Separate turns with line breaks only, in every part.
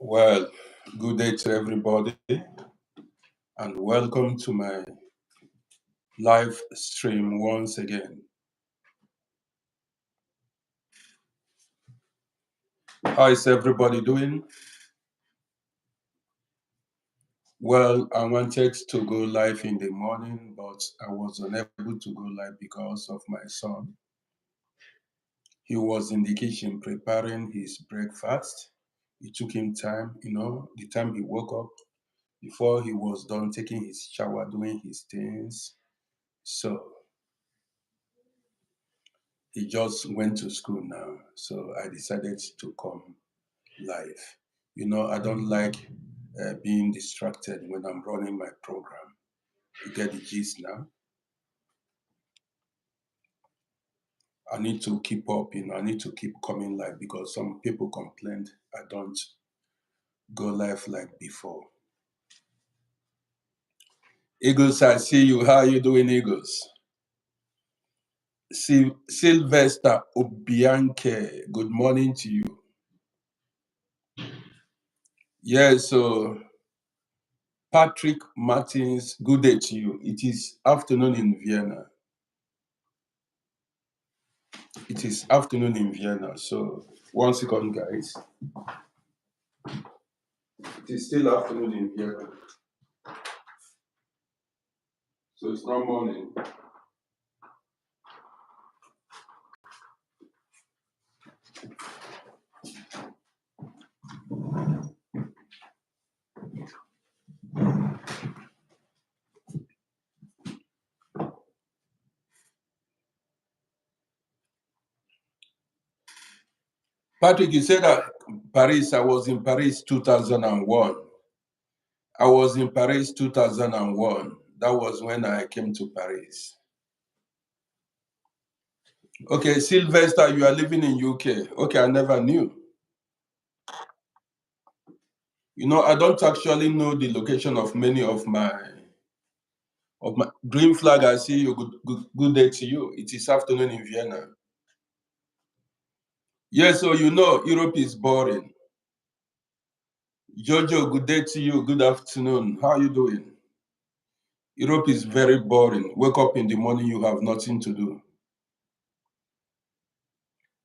Well, good day to everybody, and welcome to my live stream once again. How is everybody doing? Well, I wanted to go live in the morning, but I was unable to go live because of my son. He was in the kitchen preparing his breakfast. It took him time, the time he woke up before he was done taking his shower, doing his things. So he just went to school now. So I decided to come live. I don't like being distracted when I'm running my program. You get the gist now. I need to keep up, I need to keep coming live because some people complained I don't go live like before. Eagles, I see you. How are you doing, Eagles? Sylvester Obianke, good morning to you. Yeah, so Patrick Martins, good day to you. It is afternoon in Vienna. It is afternoon in Vienna. So, one second, guys. It is still afternoon in Vienna. So, it's not morning. Patrick, you said that Paris, I was in Paris 2001. I was in Paris 2001. That was when I came to Paris. Okay, Sylvester, you are living in UK. Okay, I never knew. I don't actually know the location of many of my green flag. I see you. Good day to you. It is afternoon in Vienna. Yes, so Europe is boring. Jojo, good day to you. Good afternoon. How are you doing? Europe is very boring. Wake up in the morning, you have nothing to do.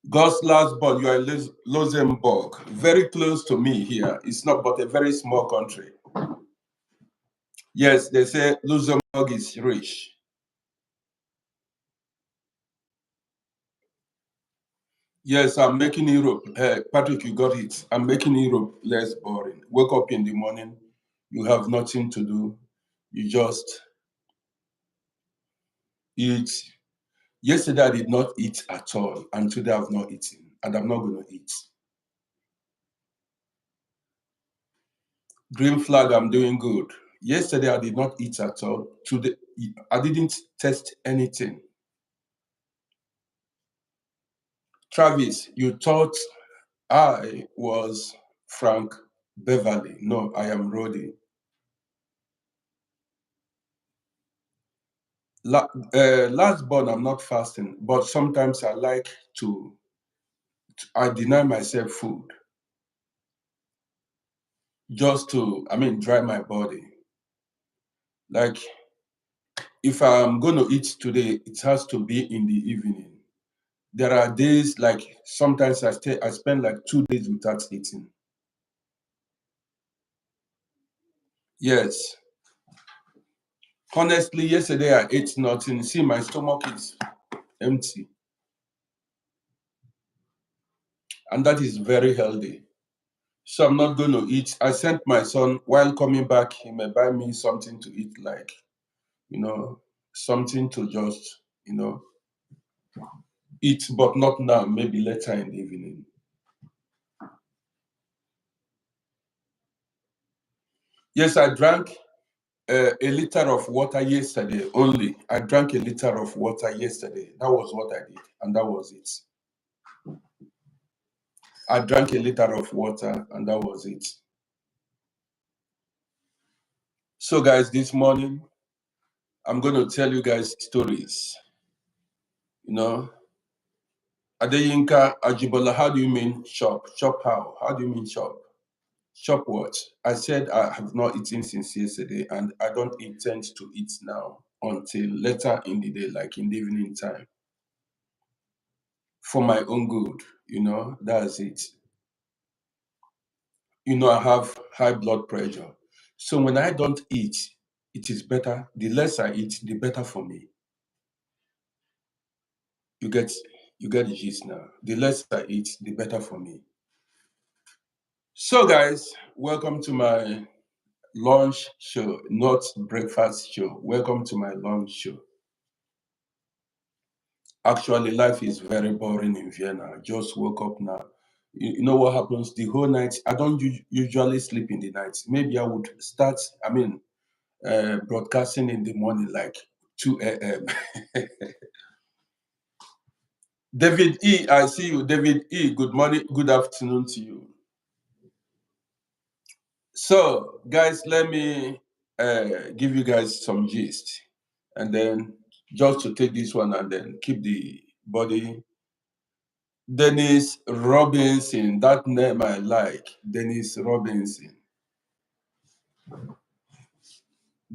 God's last born, you are in Luxembourg, very close to me here. It's not but a very small country. Yes, they say Luxembourg is rich. Yes, I'm making Europe, Patrick, you got it. I'm making Europe less boring. Wake up in the morning, you have nothing to do. You just eat. Yesterday, I did not eat at all, and today I've not eaten, and I'm not going to eat. Green flag, I'm doing good. Yesterday, I did not eat at all. Today, I didn't test anything. Travis, you thought I was Frank Beverly. No, I am RODDY. Last born, I'm not fasting, but sometimes I like I deny myself food just to, dry my body. Like, if I'm going to eat today, it has to be in the evening. There are days, like, sometimes I spend like 2 days without eating. Yes. Honestly, yesterday I ate nothing. See, my stomach is empty. And that is very healthy. So I'm not going to eat. I sent my son, while coming back, he may buy me something to eat, like, something to just, eat, but not now, maybe later in the evening. Yes, I drank a liter of water yesterday only. I drank a liter of water yesterday. That was what I did, and that was it. I drank a liter of water, and that was it. So, guys, this morning, I'm going to tell you guys stories. Adeyinka Ajibola, how do you mean shop? Shop how? How do you mean shop? Shop what? I said I have not eaten since yesterday, and I don't intend to eat now until later in the day, like in the evening time, for my own good. That's it. I have high blood pressure. So when I don't eat, it is better. The less I eat, the better for me. You get the gist now. The less I eat, the better for me. So guys, welcome to my lunch show, not breakfast show. Welcome to my lunch show. Actually, life is very boring in Vienna. I just woke up now. You know what happens the whole night? I don't usually sleep in the night. Maybe I would start, broadcasting in the morning, like 2 a.m. David E, I see you. David E, good morning, good afternoon to you. So, guys, let me give you guys some gist. And then just to take this one and then keep the body. Dennis Robinson, that name I like. Dennis Robinson.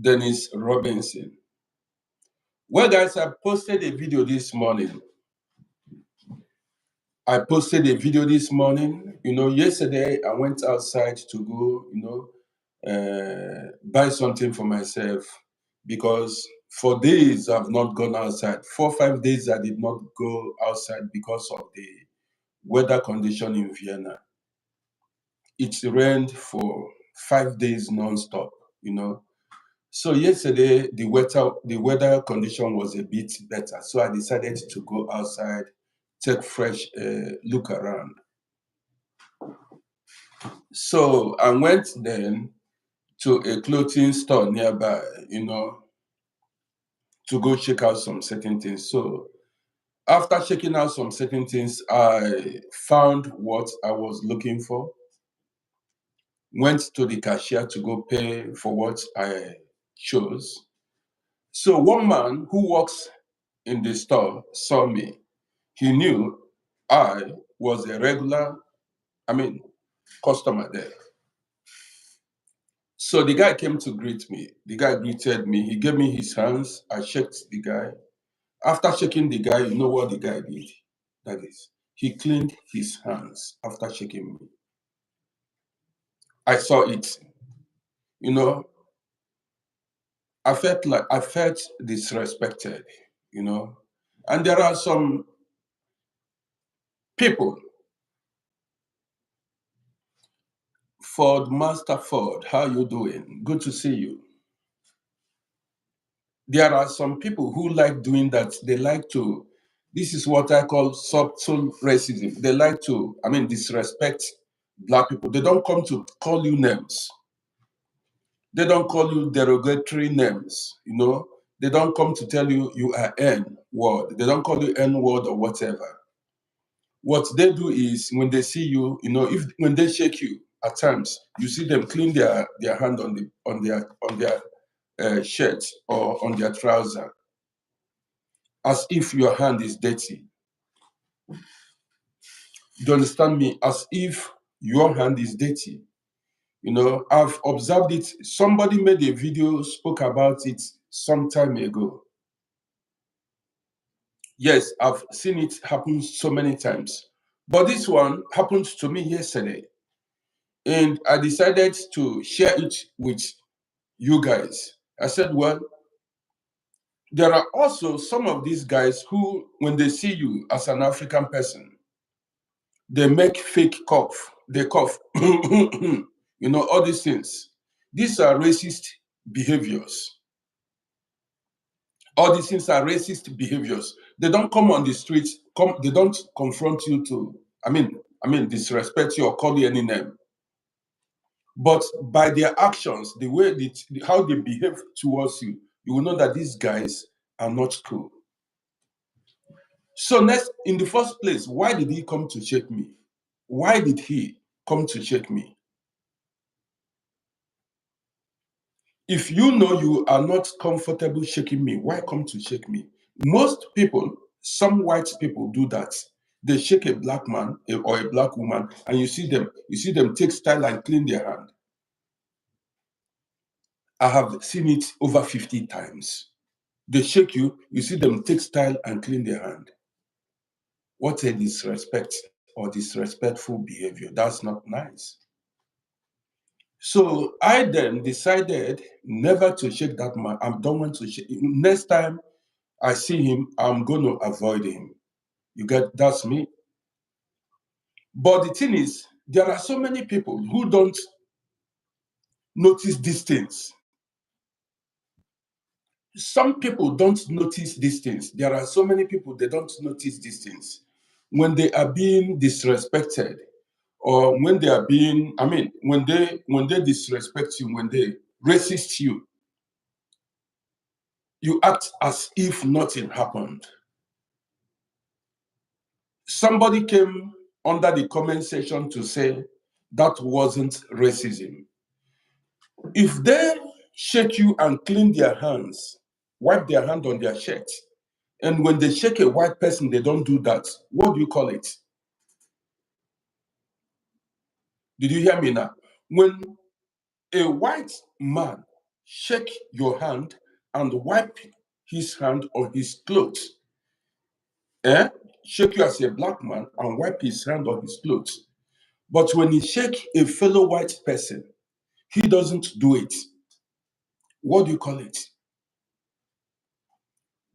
Dennis Robinson. Well, guys, I posted a video this morning. Yesterday I went outside to go, buy something for myself because for days I've not gone outside. 4 or 5 days I did not go outside because of the weather condition in Vienna. It rained for 5 days non-stop, So yesterday the weather condition was a bit better. So I decided to go outside, take fresh look around. So I went then to a clothing store nearby, to go check out some certain things. So after checking out some certain things, I found what I was looking for. Went to the cashier to go pay for what I chose. So one man who works in the store saw me. He knew I was a regular, I mean, customer there. So the guy came to greet me. The guy greeted me. He gave me his hands. I checked the guy. After checking the guy, you know what the guy did? That is, he cleaned his hands after checking me. I saw it. You know, I felt disrespected, And there are some people, Ford, Master Ford, how you doing? Good to see you. There are some people who like doing that. They like to, this is what I call subtle racism. They like to, disrespect black people. They don't come to call you names. They don't call you derogatory names, They don't come to tell you you are N word. They don't call you N word or whatever. What they do is when they see you, if when they shake you at times, you see them clean their hand on their shirt or on their trouser, as if your hand is dirty. Do you understand me? As if your hand is dirty. I've observed it. Somebody made a video, spoke about it some time ago. Yes, I've seen it happen so many times. But this one happened to me yesterday. And I decided to share it with you guys. I said, well, there are also some of these guys who, when they see you as an African person, they make fake cough. They cough. All these things. These are racist behaviors. All these things are racist behaviors. They don't come on the streets, they don't confront you to, disrespect you or call you any name. But by their actions, the way how they behave towards you, you will know that these guys are not cool. So next, in the first place, why did he come to check me? Why did he come to check me? If you know you are not comfortable shaking me, why come to shake me? Most people, some white people do that. they shake a black man or a black woman, and you see them take style and clean their hand. I have seen it over 50 times. They shake you, you see them take style and clean their hand. What a disrespect or disrespectful behavior. That's not nice. So I then decided never to shake that man. I don't want to shake. Next time I see him, I'm going to avoid him. You get, that's me. But the thing is, there are so many people who don't notice these things. Some people don't notice these things. There are so many people, they don't notice these things. When they are being disrespected, or when they are being, when they disrespect you, when they racist you, you act as if nothing happened. Somebody came under the comment section to say that wasn't racism. If they shake you and clean their hands, wipe their hand on their shirt, and when they shake a white person, they don't do that, what do you call it? Did you hear me now? When a white man shake your hand and wipe his hand on his clothes, shake you as a black man and wipe his hand on his clothes. But when he shake a fellow white person, he doesn't do it. What do you call it?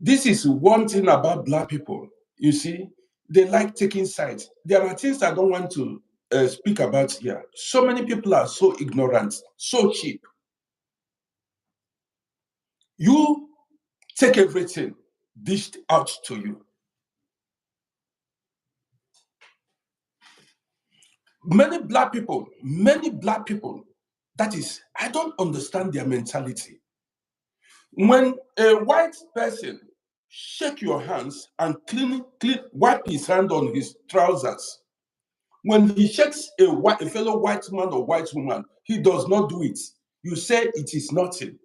This is one thing about black people. You see, they like taking sides. There are things I don't want to speak about here. So many people are so ignorant, so cheap. You take everything dished out to you. Many black people, that is, I don't understand their mentality. When a white person shake your hands and wipe his hand on his trousers, when he shakes a fellow white man or white woman, he does not do it. You say it is nothing.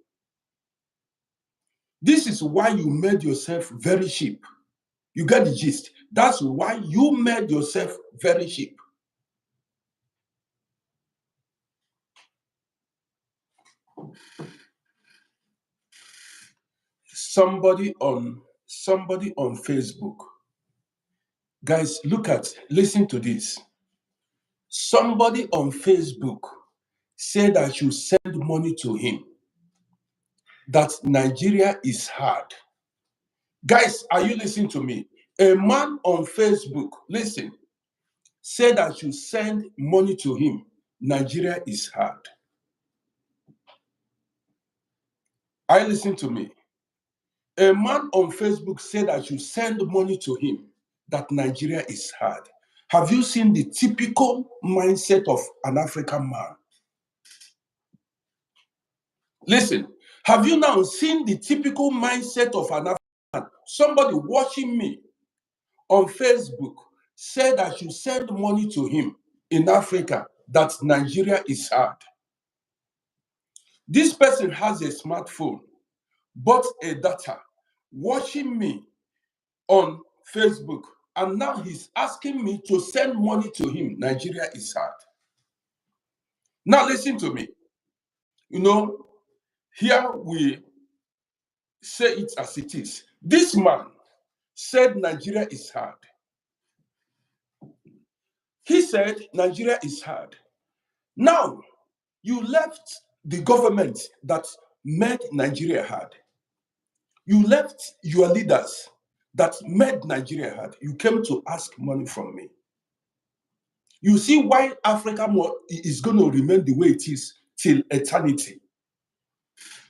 This is why you made yourself very cheap. You get the gist. That's why you made yourself very cheap. Somebody on Facebook, guys, listen to this. Somebody on Facebook said I should send money to him, that Nigeria is hard. Guys, are you listening to me? A man on Facebook, listen, said I should send money to him. Nigeria is hard. Are you listening to me? A man on Facebook said I should send money to him, that Nigeria is hard. Have you seen the typical mindset of an African man? Listen, have you now seen the typical mindset of an African man? Somebody watching me on Facebook said I should send money to him in Africa, that Nigeria is hard. This person has a smartphone, bought a data, watching me on Facebook, and now he's asking me to send money to him. Nigeria is hard. Now listen to me. You know, here we say it as it is. This man said Nigeria is hard. He said Nigeria is hard. Now, you left the government that made Nigeria hard. You left your leaders that made Nigeria hard. You came to ask money from me. You see why Africa is going to remain the way it is till eternity.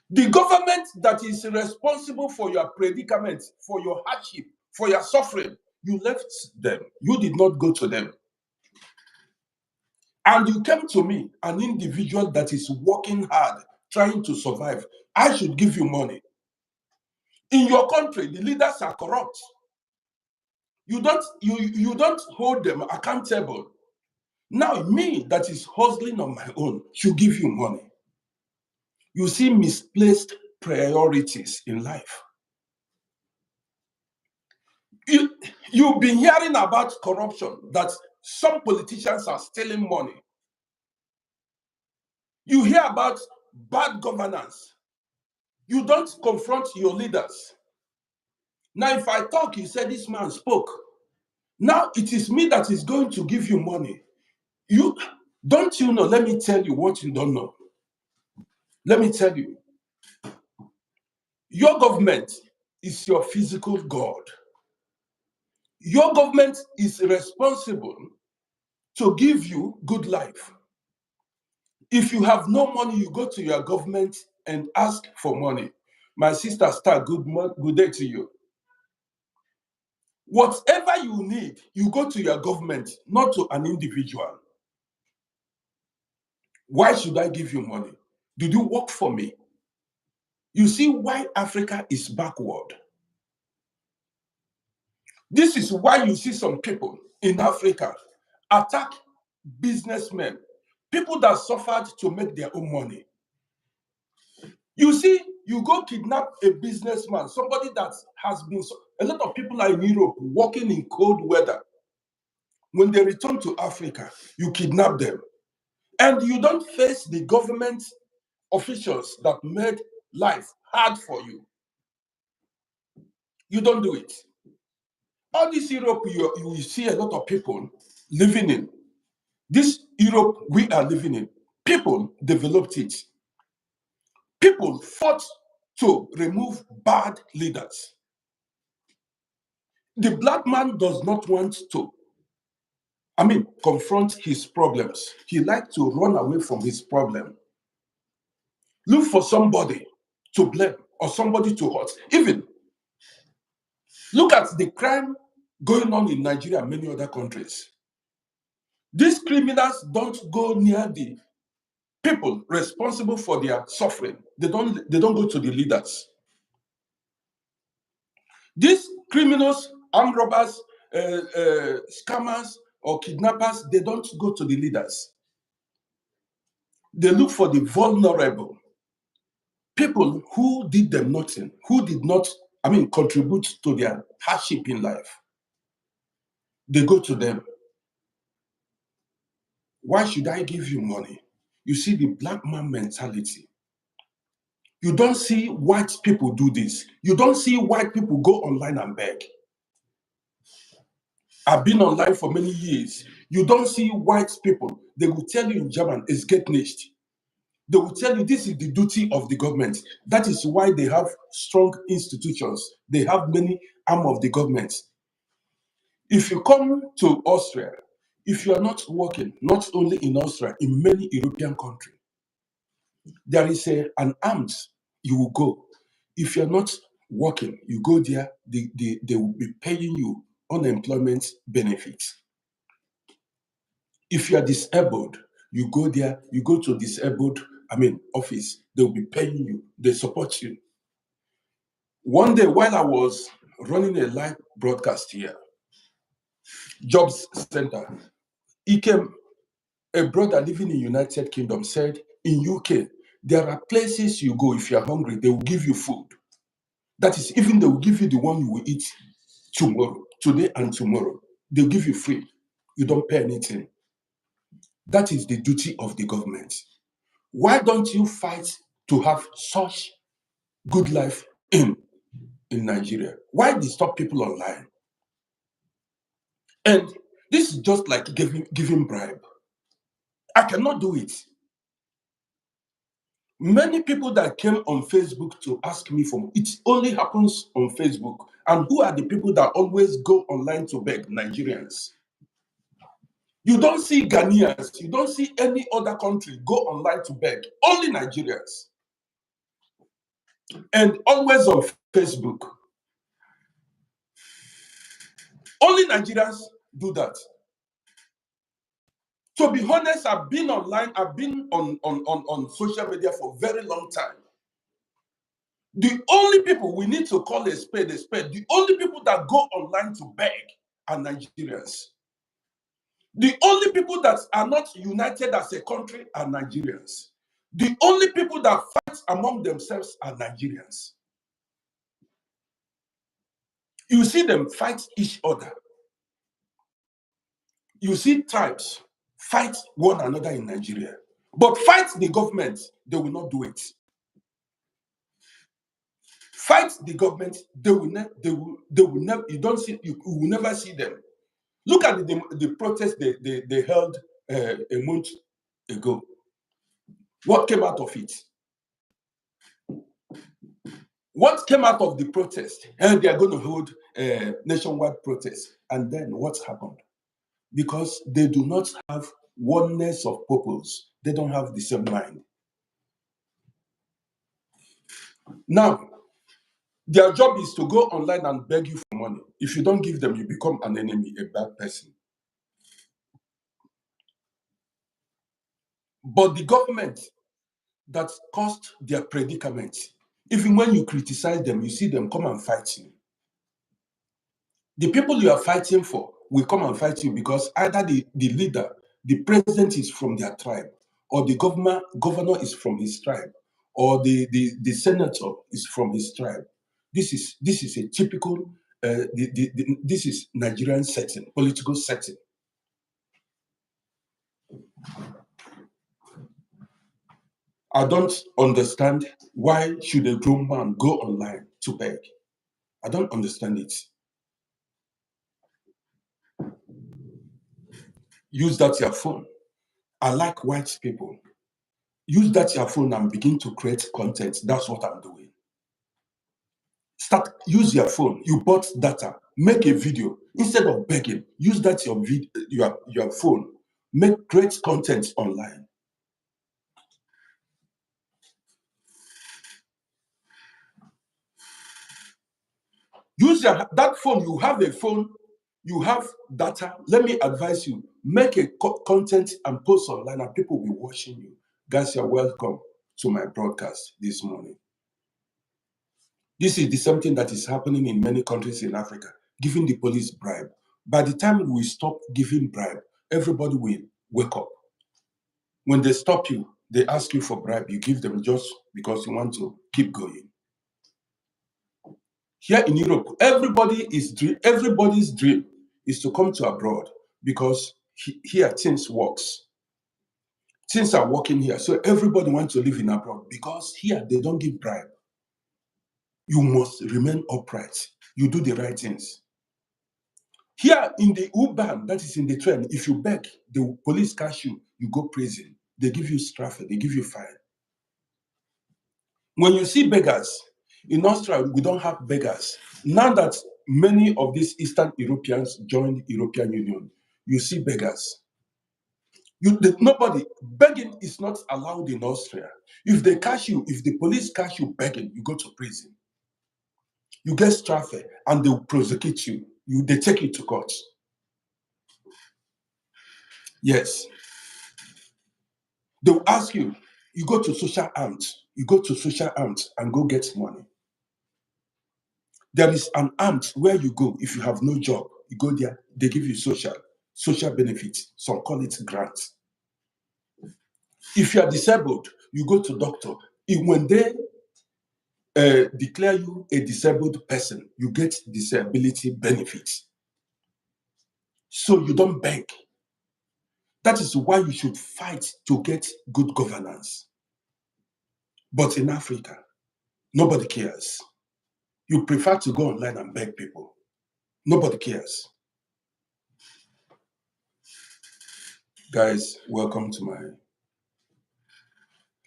The government that is responsible for your predicament, for your hardship, for your suffering, you left them. You did not go to them. And you came to me, an individual that is working hard, trying to survive. I should give you money. In your country, the leaders are corrupt. You don't hold them accountable. Now, me that is hustling on my own should give you money. You see misplaced priorities in life. You, you've been hearing about corruption, that some politicians are stealing money. You hear about bad governance. You don't confront your leaders. Now, if I talk, you say this man spoke. Now it is me that is going to give you money. You don't you know? Let me tell you what you don't know. Let me tell you. Your government is your physical God. Your government is responsible to give you good life. If you have no money, you go to your government and ask for money. My sister Star, good day to you. Whatever you need, you go to your government, not to an individual. Why should I give you money? Did you work for me? You see why Africa is backward. This is why you see some people in Africa attack businessmen, people that suffered to make their own money. You see, you go kidnap a businessman, somebody that has been, a lot of people are in Europe working in cold weather. When they return to Africa, you kidnap them. And you don't face the government officials that made life hard for you. You don't do it. All this Europe, you see a lot of people living in. This Europe we are living in, people developed it. People fought to remove bad leaders. The black man does not want to, confront his problems. He likes to run away from his problem. Look for somebody to blame or somebody to hurt. Even look at the crime going on in Nigeria and many other countries. These criminals don't go near the people responsible for their suffering. They don't go to the leaders. These criminals, armed robbers, scammers, or kidnappers, they don't go to the leaders. They look for the vulnerable people who did them nothing, who did not, contribute to their hardship in life. They go to them. Why should I give you money? You see the black man mentality. You don't see white people do this. You don't see white people go online and beg. I've been online for many years. You don't see white people. They will tell you in German, es geht nicht. They will tell you this is the duty of the government. That is why they have strong institutions. They have many arm of the government. If you come to Austria, if you are not working, not only in Austria, in many European countries, there is an arms you will go. If you're not working, you go there, they will be paying you unemployment benefits. If you are disabled, you go there, you go to disabled, office, they will be paying you, they support you. One day while I was running a live broadcast here, Jobs Center, he came, a brother living in United Kingdom said, in UK, there are places you go if you're hungry, they will give you food. That is, even they will give you the one you will eat tomorrow, today and tomorrow. They'll give you free. You don't pay anything. That is the duty of the government. Why don't you fight to have such good life in Nigeria? Why disturb people online? And this is just like giving bribe. I cannot do it. Many people that came on Facebook to ask me for it only happens on Facebook. And who are the people that always go online to beg? Nigerians. You don't see Ghanaians, you don't see any other country go online to beg. Only Nigerians. And always on Facebook. Only Nigerians do that. To be honest, I've been online, I've been on social media for a very long time. The only people we need to call a spade, the only people that go online to beg are Nigerians. The only people that are not united as a country are Nigerians. The only people that fight among themselves are Nigerians. You see them fight each other. You see tribes fight one another in Nigeria. But fight the government, they will not do it. Fight the government, they will never, you will never see them. Look at the protest they held a month ago. What came out of it? What came out of the protest? And they are going to hold a nationwide protest. And then what happened? Because they do not have oneness of purpose. They don't have the same mind. Now, their job is to go online and beg you for money. If you don't give them, you become an enemy, a bad person. But the government that caused their predicament, even when you criticize them, you see them come and fight you. The people you are fighting for will come and fight you because either the leader, the president is from their tribe, or the governor is from his tribe, or the senator is from his tribe. This is a typical this is Nigerian setting, political setting. I don't understand why should a grown man go online to beg. I don't understand it. Use that your phone. I like white people. Use that your phone and begin to create content. That's what I'm doing. Use your phone. You bought data. Make a video. Instead of begging, use that your phone. Create content online. Use that phone. You have a phone. You have data. Let me advise you. Make a content and post online, and people will be watching you. Guys, you're welcome to my broadcast this morning. This is the same thing that is happening in many countries in Africa, giving the police bribe. By the time we stop giving bribe, everybody will wake up. When they stop you, they ask you for bribe, you give them just because you want to keep going. Here in Europe, everybody's dream is to come to abroad because here things works. Things are working here. So everybody wants to live in abroad because here they don't give bribe. You must remain upright. You do the right things. Here in the U-Bahn, that is in the train, if you beg, the police catch you, you go prison. They give you strafe, they give you fine. When you see beggars, in Austria, we don't have beggars. Now that many of these Eastern Europeans joined the European Union, you see beggars. Nobody, begging is not allowed in Austria. If they catch you, if the police catch you begging, you go to prison. You get strafe and they will prosecute you. They take you to court. Yes. They will ask you, you go to social arms. You go to social arms and go get money. There is an arms where you go if you have no job. You go there, they give you social benefits. Some call it grants. If you are disabled, you go to doctor. When they declare you a disabled person, you get disability benefits. So you don't beg. That is why you should fight to get good governance. But in Africa, nobody cares. You prefer to go online and beg people. Nobody cares. Guys, welcome to my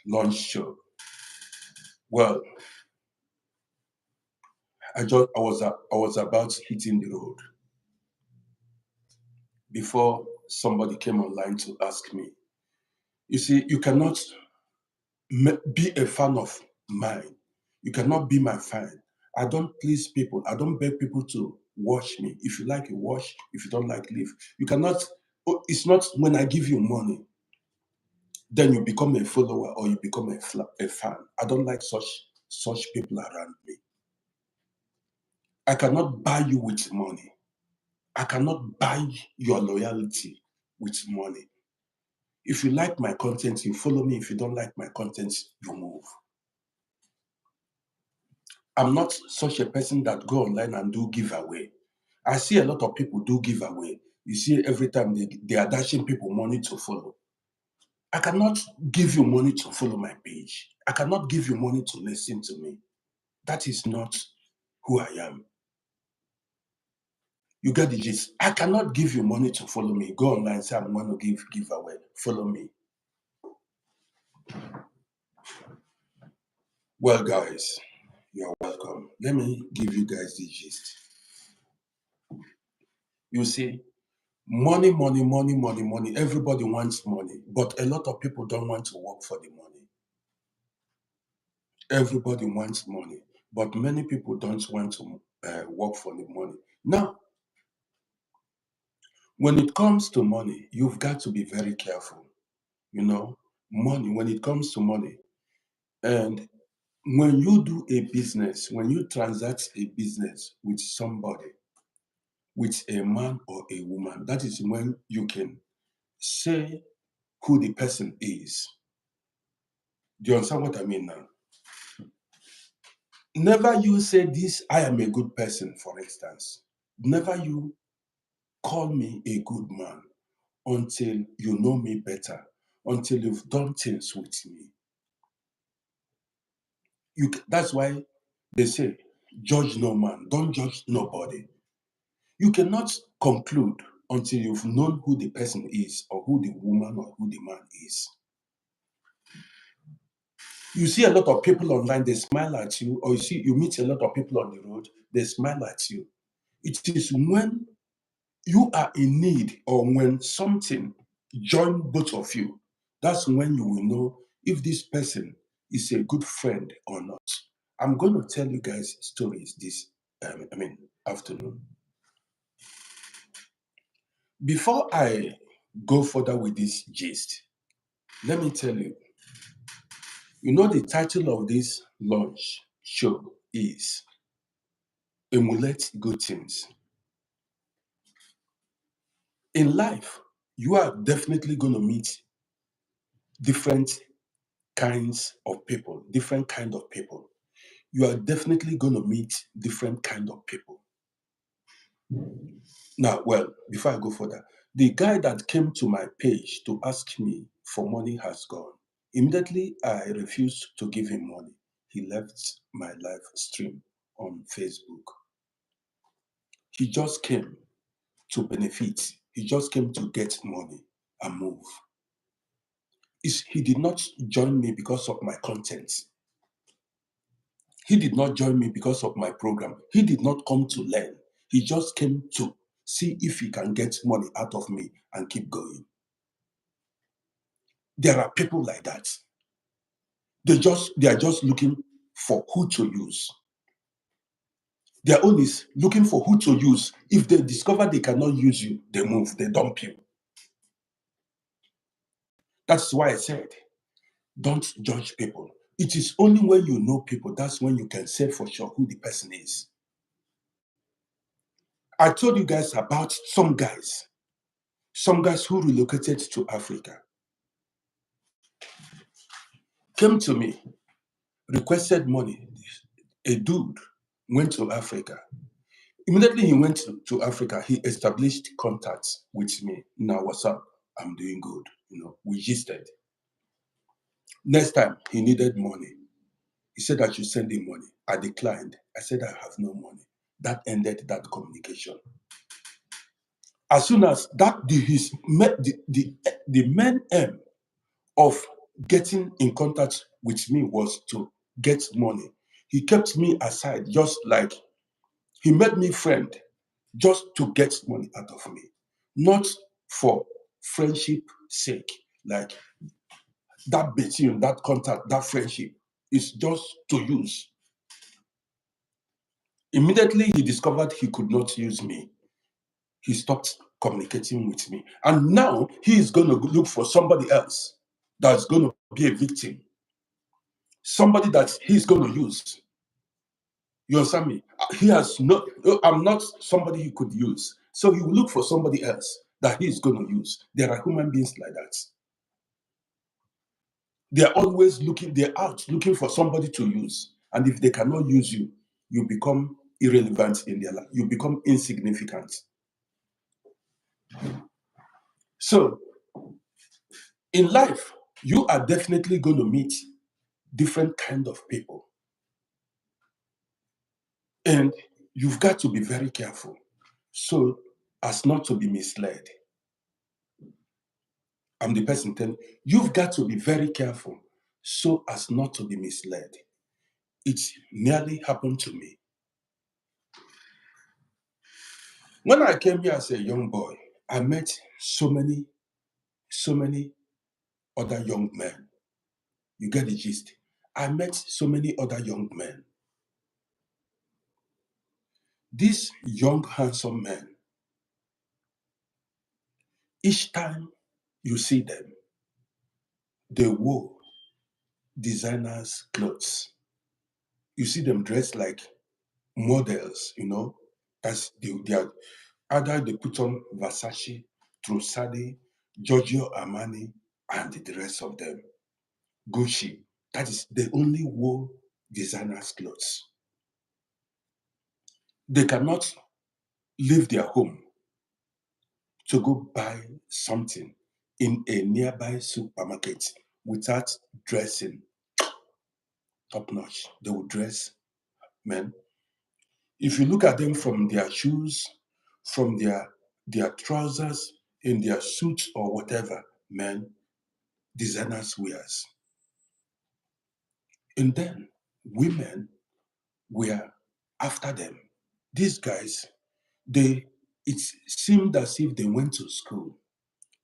launch show. Well, I was about hitting the road before somebody came online to ask me. You see, you cannot be a fan of mine. You cannot be my fan. I don't please people. I don't beg people to watch me. If you like, you watch. If you don't like, leave. You cannot. It's not when I give you money, then you become a follower or you become a fan. I don't like such people around me. I cannot buy you with money. I cannot buy your loyalty with money. If you like my content, you follow me. If you don't like my content, you move. I'm not such a person that go online and do giveaway. I see a lot of people do giveaway. You see, every time they are dashing people money to follow. I cannot give you money to follow my page. I cannot give you money to listen to me. That is not who I am. You get the gist. I cannot give you money to follow me. Go online, say I'm going to give giveaway. Follow me. Well, guys, you're welcome. Let me give you guys the gist. You see, money, money, money, money, money. Everybody wants money, but a lot of people don't want to work for the money. Everybody wants money, but many people don't want to work for the money. Now, when it comes to money, you've got to be very careful. You know, money, when it comes to money, and when you do a business, when you transact a business with somebody, with a man or a woman, that is when you can say who the person is. Do you understand what I mean now? Never you say this, I am a good person, for instance. Never you call me a good man until you know me better, until you've done things with me. That's why they say, judge no man, don't judge nobody. You cannot conclude until you've known who the person is, or who the woman or who the man is. You see a lot of people online, they smile at you, or you meet a lot of people on the road, they smile at you. It is when you are in need, or when something join both of you, that's when you will know if this person is a good friend or not. I'm going to tell you guys stories this afternoon. Before I go further with this gist, let me tell you, the title of this launch show is Emulate Good Things. In life, you are definitely going to meet different kinds of people, different kind of people. You are definitely going to meet different kind of people. Now, well, before I go further, the guy that came to my page to ask me for money has gone. Immediately, I refused to give him money. He left my live stream on Facebook. He just came to benefit. He just came to get money and move. He did not join me because of my content. He did not join me because of my program. He did not come to learn. He just came to see if he can get money out of me and keep going. There are people like that. They are just looking for who to use. Their own is looking for who to use. If they discover they cannot use you, they move, they dump you. That's why I said, don't judge people. It is only when you know people, that's when you can say for sure who the person is. I told you guys about some guys who relocated to Africa, came to me, requested money. A dude went to Africa. Immediately he went to Africa, he established contacts with me. Now, what's up? I'm doing good. We gisted. Next time he needed money. He said I should send him money. I declined. I said I have no money. That ended that communication. As soon as that, the main aim of getting in contact with me was to get money. He kept me aside, just like he made me friend, just to get money out of me, not for friendship sake. Like that between that contact, that friendship is just to use. Immediately he discovered he could not use me, he stopped communicating with me. And now he is going to look for somebody else that's going to be a victim, somebody that he's going to use. You understand me? He has no, I'm not somebody he could use. So he will look for somebody else that he's going to use. There are human beings like that. They're always they're out looking for somebody to use. And if they cannot use you, you become irrelevant in their life. You become insignificant. So in life, you are definitely going to meet different kind of people, and you've got to be very careful so as not to be misled. I'm the person telling you've got to be very careful so as not to be misled. It nearly happened to me. When I came here as a young boy, I met so many other young men. You get the gist. I met so many other young men. These young, handsome men, each time you see them, they wore designers' clothes. You see them dressed like models, That's they are either they put on Versace, Trussardi, Giorgio Armani, and the rest of them. Gucci. That is, they only wore designers' clothes. They cannot leave their home to go buy something in a nearby supermarket without dressing top notch. They will dress, men. If you look at them from their shoes, from their trousers, in their suits or whatever, man, designers wears. And then women were after them. These guys, they it seemed as if they went to school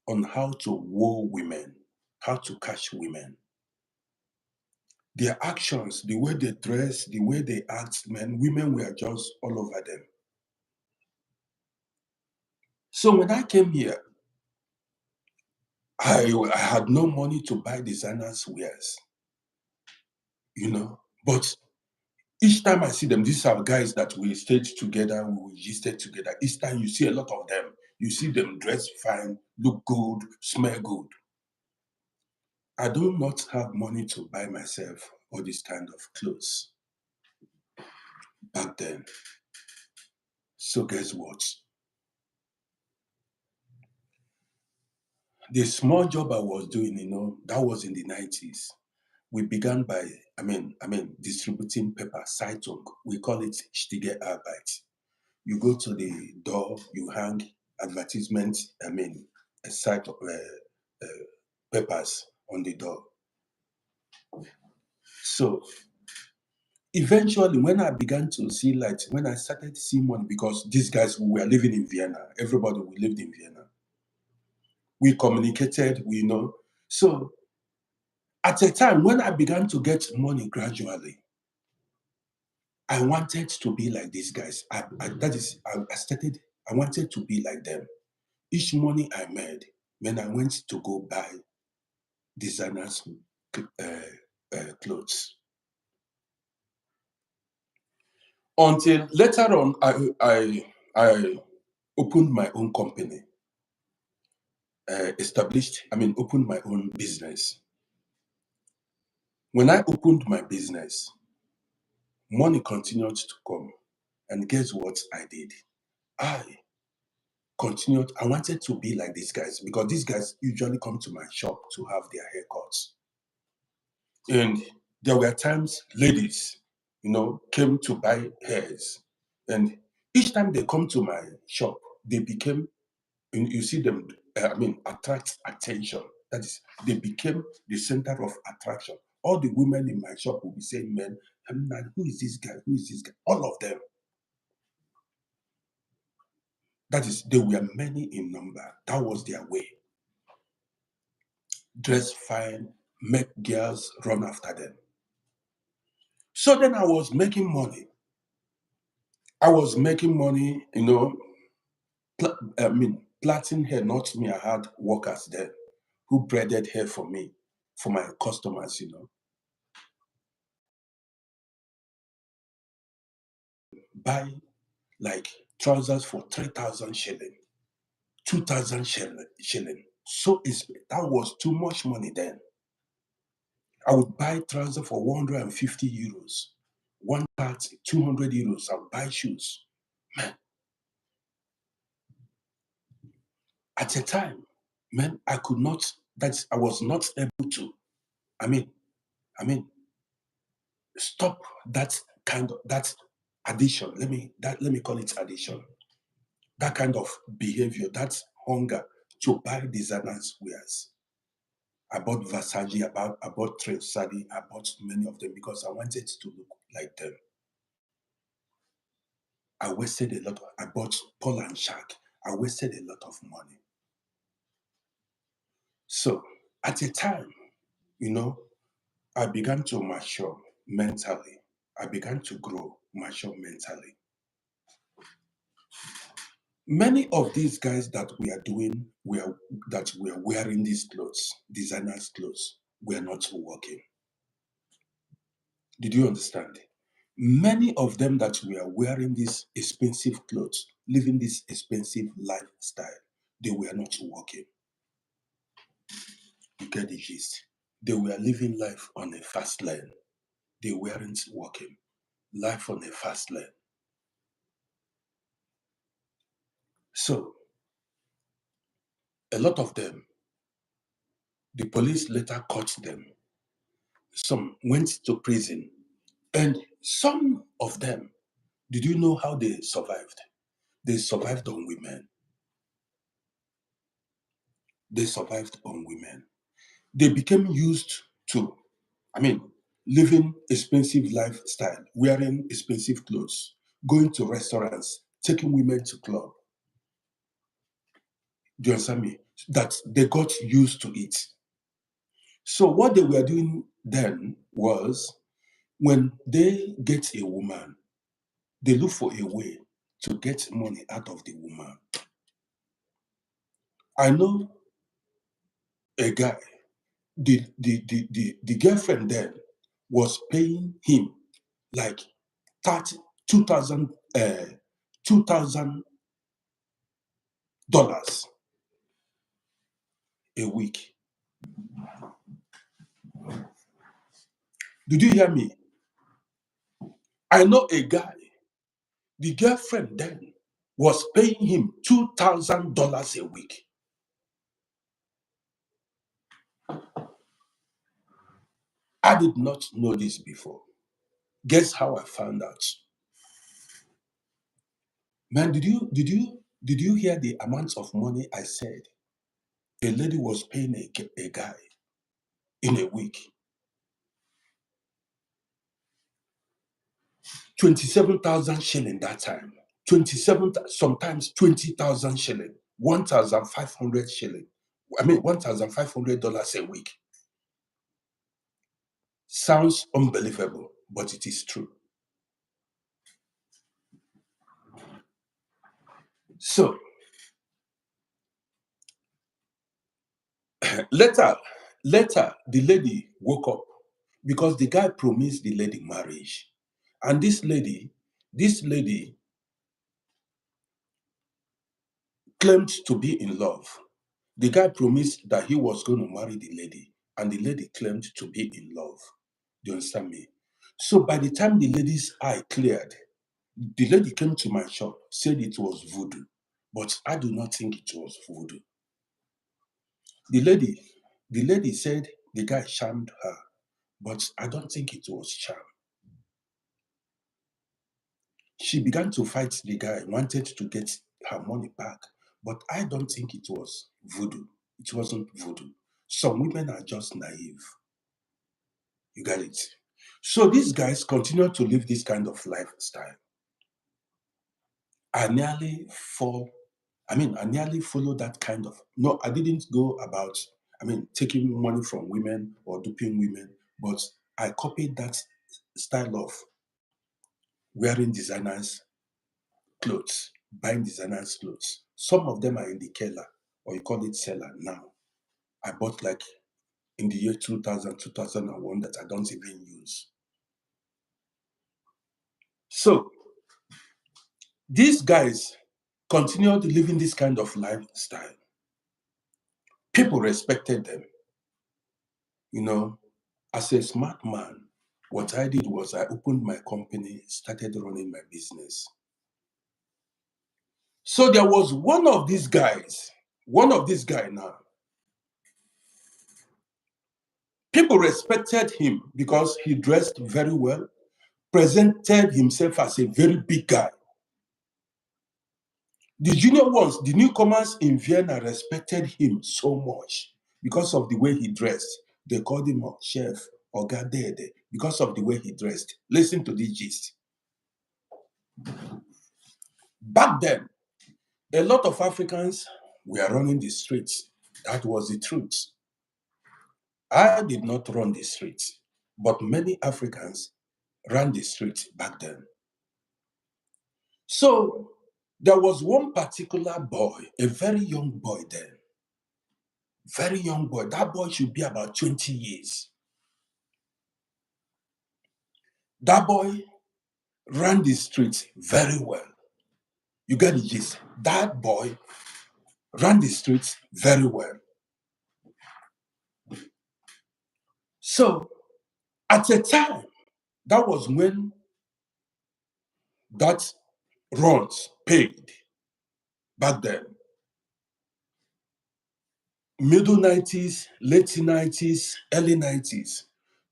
on how to woo women, how to catch women. Their actions, the way they dress, the way they act, man, women were just all over them. So when I came here, I had no money to buy designers' wares, But each time I see them, these are guys that we stayed together, we registered together. Each time you see a lot of them, you see them dress fine, look good, smell good. I do not have money to buy myself all this kind of clothes back then. So guess what? The small job I was doing, that was in the 90s. We began by, distributing paper, Zeitung. We call it Stiege Arbeit. You go to the door, you hang advertisements, a site of papers on the door. So eventually, when I began to see light, when I started seeing money, because these guys were living in Vienna, everybody we lived in Vienna. We communicated, So at a time when I began to get money gradually, I wanted to be like these guys. I wanted to be like them. Each money I made, when I went to go buy designers' clothes. Until later on, I opened my own company, opened my own business. When I opened my business, money continued to come. And guess what I did? I continued, I wanted to be like these guys because these guys usually come to my shop to have their haircuts. And there were times ladies, came to buy hairs. And each time they come to my shop, they became, you see them, attract attention. That is, they became the center of attraction. All the women in my shop will be saying, man, who is this guy? Who is this guy? All of them. That is, they were many in number. That was their way. Dress fine, make girls run after them. So then I was making money. I was making money, plaiting hair, not me. I had workers there who braided hair for me, for my customers. Buy like trousers for 3,000 shilling, 2,000 shilling. So that was too much money then. I would buy trousers for 150 euros, 130, 200 euros. I'll buy shoes. Man, at a time, man, I could not, I was not able to, I mean, I mean, stop that kind of, that addiction. Let me call it addiction. That kind of behavior, that hunger to buy designers wears. I bought Versace, I bought Tresaci, I bought many of them because I wanted to look like them. I wasted a lot. I bought Paul and Shark. I wasted a lot of money. So at a time, you know, I began to mature mentally. I began to grow, mature mentally. Many of these guys that we are doing, that we are wearing these clothes, designers' clothes, we are not working. Did you understand? Many of them that we are wearing these expensive clothes, living this expensive lifestyle, they were not working. You get the gist. They were living life on a fast lane. They weren't working. Life on a fast lane. So, a lot of them, the police later caught them. Some went to prison. And some of them, did you know how they survived? They survived on women. They survived on women. They became used to, I mean, living expensive lifestyle, wearing expensive clothes, going to restaurants, taking women to club. Do you understand me? That they got used to it. So what they were doing then was when they get a woman, they look for a way to get money out of the woman. I know a guy, the girlfriend then was paying him like 30, 2,000 $2,000 a week. Did you hear me? I know a guy, the girlfriend then was paying him $2,000 a week. I did not know this before. Guess how I found out? Man, did you hear the amount of money I said a lady was paying a guy in a week? 27,000 shilling that time. 27, sometimes 20,000 shilling. 1,500 shilling. I mean, $1,500 a week. Sounds unbelievable, but it is true. So later, the lady woke up because the guy promised the lady marriage. And this lady claimed to be in love. The guy promised that he was going to marry the lady, and the lady claimed to be in love. Do you understand me? So by the time the lady's eye cleared, the lady came to my shop, said it was voodoo. But I do not think it was voodoo. The lady, the lady said the guy charmed her, but I don't think it was charm. She began to fight the guy, wanted to get her money back, but I don't think it was voodoo. It wasn't voodoo. Some women are just naive. You got it? So these guys continue to live this kind of lifestyle. I nearly fall, I nearly follow that kind of, no, I didn't go about, taking money from women or duping women, but I copied that style of wearing designers' clothes, buying designers' clothes. Some of them are in the Keller, or you call it seller now. I bought like in the year 2000, 2001 that I don't even use. So these guys continued living this kind of lifestyle. People respected them, you know, as a smart man. What I did was I opened my company, started running my business. So there was one of these guys now. People respected him because he dressed very well, presented himself as a very big guy. The junior ones, the newcomers in Vienna respected him so much because of the way he dressed. They called him Chef or Gadede because of the way he dressed. Listen to this gist. Back then, a lot of Africans were running the streets. That was the truth. I did not run the streets, but many Africans ran the streets back then. So there was one particular boy, a very young boy then, very young boy. That boy should be about 20 years. That boy ran the streets very well. You get the gist. That boy ran the streets very well. So at a time, that was when that runs paid back then. Middle 90s, late 90s, early 90s.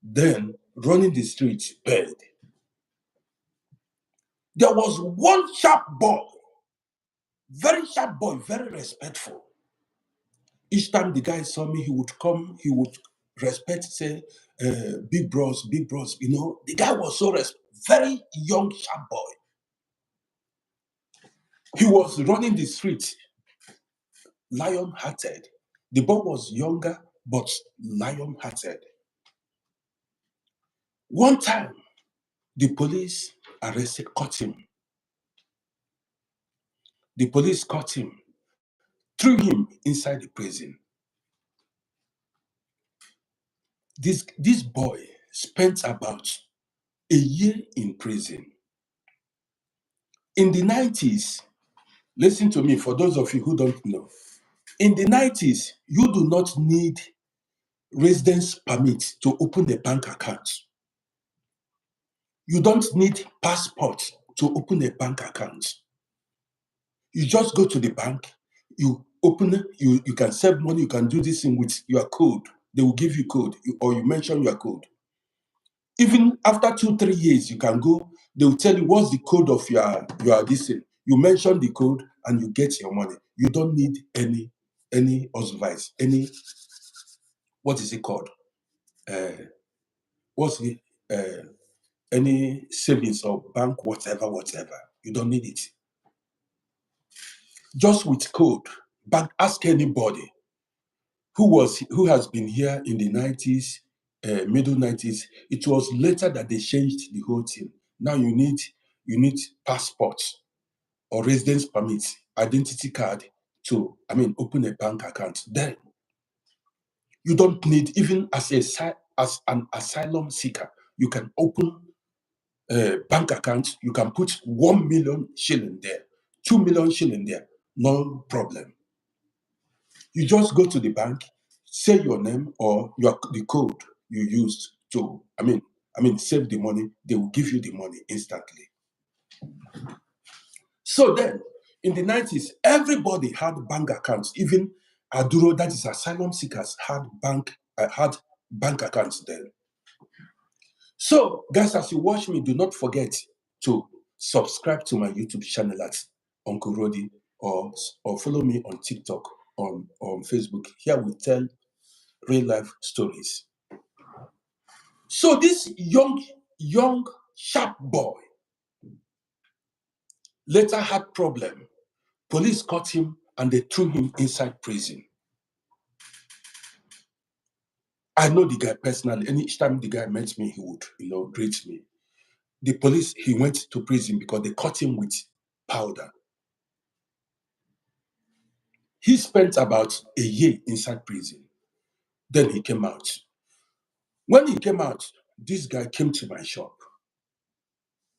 Then running the streets paid. There was one sharp boy, very respectful. Each time the guy saw me, he would come, he would respect, say, big bros, big bros. You know, the guy was so very young, sharp boy. He was running the street, lion-hearted. The boy was younger, but lion-hearted. One time, the police caught him. The police caught him, threw him inside the prison. This boy spent about a year in prison. In the 90s, listen to me, for those of you who don't know, in the 90s, you do not need residence permit to open a bank account. You don't need passport to open a bank account. You just go to the bank, you open it, you can save money, you can do this thing with your code. They will give you code, or you mention your code. Even after 2-3 years, you can go, they will tell you what's the code of your this thing. You mention the code and you get your money. You don't need any advice, what is it called? What's the any savings or bank, whatever. You don't need it. Just with code. Bank, ask anybody who has been here in the 90s, middle 90s. It was later that they changed the whole thing. Now you need passport or residence permit, identity card to, open a bank account. Then you don't need, even as an asylum seeker, you can open a bank account. You can put 1 million shilling there, 2 million shilling there, no problem. You just go to the bank, say your name or the code you used to, save the money. They will give you the money instantly. So then, in the 90s, everybody had bank accounts. Even Aduro, that is asylum seekers, had bank accounts then. So, guys, as you watch me, do not forget to subscribe to my YouTube channel at Uncle Roddy, or follow me on TikTok, on Facebook. Here we tell real life stories. So this young, sharp boy later had problem. Police caught him and they threw him inside prison. I know the guy personally, and each time the guy met me, he would, greet me. The police, he went to prison because they caught him with powder. He spent about a year inside prison. Then he came out. When he came out, this guy came to my shop.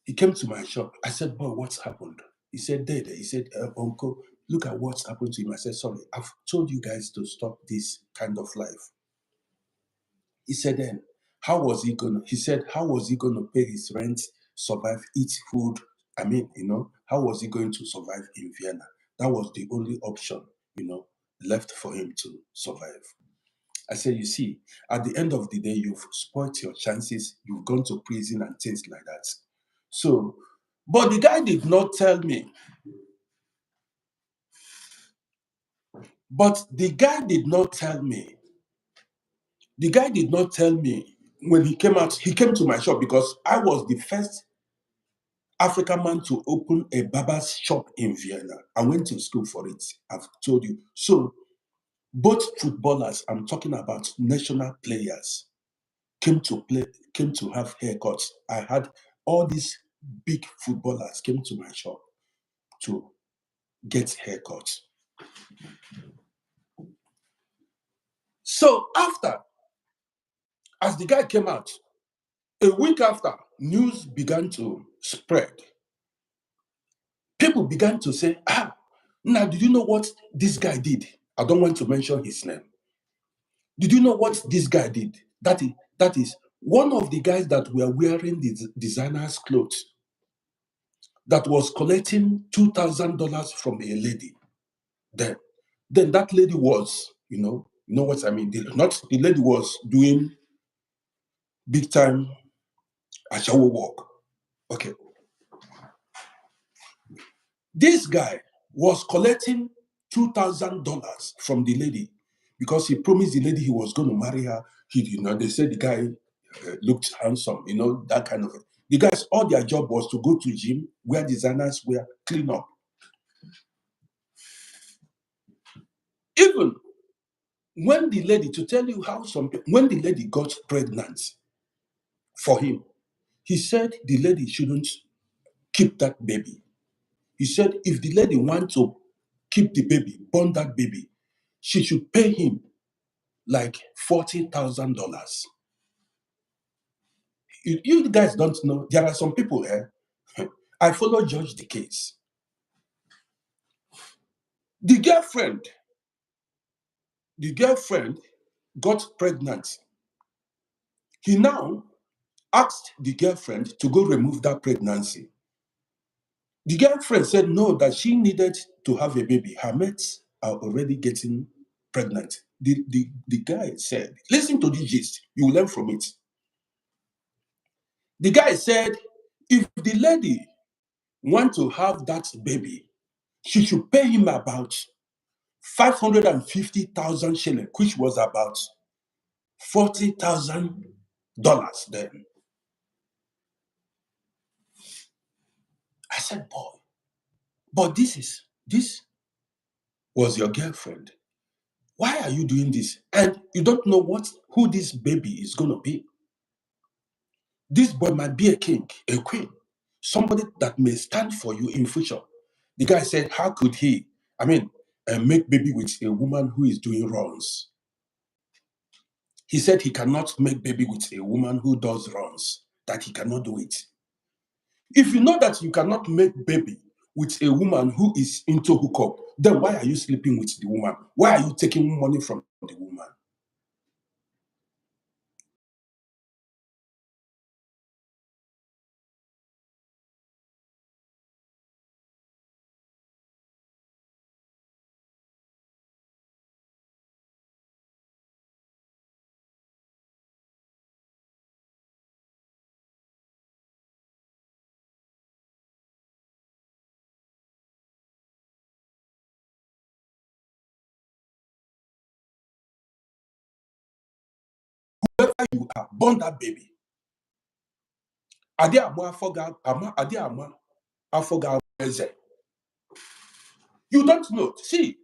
He came to my shop. I said, boy, what's happened? He said, Dad. He said, Uncle, look at what's happened to him. I said, sorry, I've told you guys to stop this kind of life. He said, then, How was he gonna? He said, how was he gonna pay his rent, survive, eat food? I mean, how was he going to survive in Vienna? That was the only option, left for him to survive. I said, you see, at the end of the day, you've spoiled your chances. You've gone to prison and things like that. So, but the guy did not tell me. But the guy did not tell me. The guy did not tell me when he came out. He came to my shop because I was the first African man to open a barber's shop in Vienna. I went to school for it. I've told you. So both footballers, I'm talking about national players, came to play, came to have haircuts. I had all these big footballers came to my shop to get haircuts. So after, as the guy came out, a week after, news began to spread. People began to say, now did you know what this guy did? I don't want to mention his name. Did you know what this guy did? That is one of the guys that were wearing the designer's clothes that was collecting $2,000 from a lady. Then, then that lady was, you know what I mean? Not the lady was doing big time ashawo work. Okay. This guy was collecting $2,000 from the lady because he promised the lady he was going to marry her. They said the guy looked handsome, that kind of thing. The guys, all their job was to go to gym, wear designers, wear clean up. Even when the lady, to tell you how when the lady got pregnant for him, he said the lady shouldn't keep that baby. He said if the lady wants to keep the baby, born that baby, she should pay him like $40,000. You guys don't know. There are some people here. I follow judge the case. The girlfriend, the girlfriend got pregnant. He now asked the girlfriend to go remove that pregnancy. The girlfriend said no, that she needed to have a baby. Her mates are already getting pregnant. The guy said, listen to this gist, you will learn from it. The guy said, if the lady want to have that baby, she should pay him about 550,000 shilling, which was about $40,000 then. I said, boy, but this was your girlfriend. Why are you doing this? And you don't know who this baby is gonna be. This boy might be a king, a queen, somebody that may stand for you in future. The guy said, how could he, make baby with a woman who is doing wrongs? He said he cannot make baby with a woman who does wrongs, that he cannot do it. If you know that you cannot make baby with a woman who is into hookup, then why are you sleeping with the woman? Why are you taking money from the woman? Whoever you are, born that baby. Ade ama afoga ama ade ama afoga eze. You don't know. See,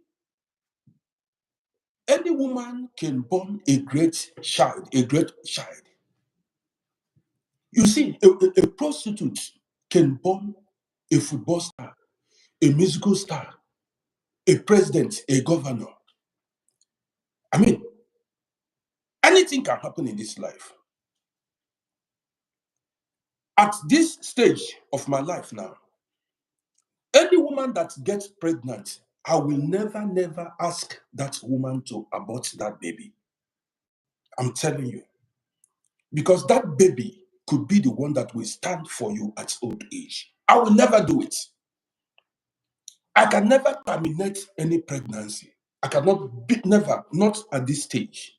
any woman can born a great child, a great child. You see, a prostitute can born a football star, a musical star, a president, a governor. I mean, anything can happen in this life. At this stage of my life now, any woman that gets pregnant, I will never, never ask that woman to abort that baby. I'm telling you. because that baby could be the one that will stand for you at old age. I will never do it. I can never terminate any pregnancy. I cannot be, never, not at this stage.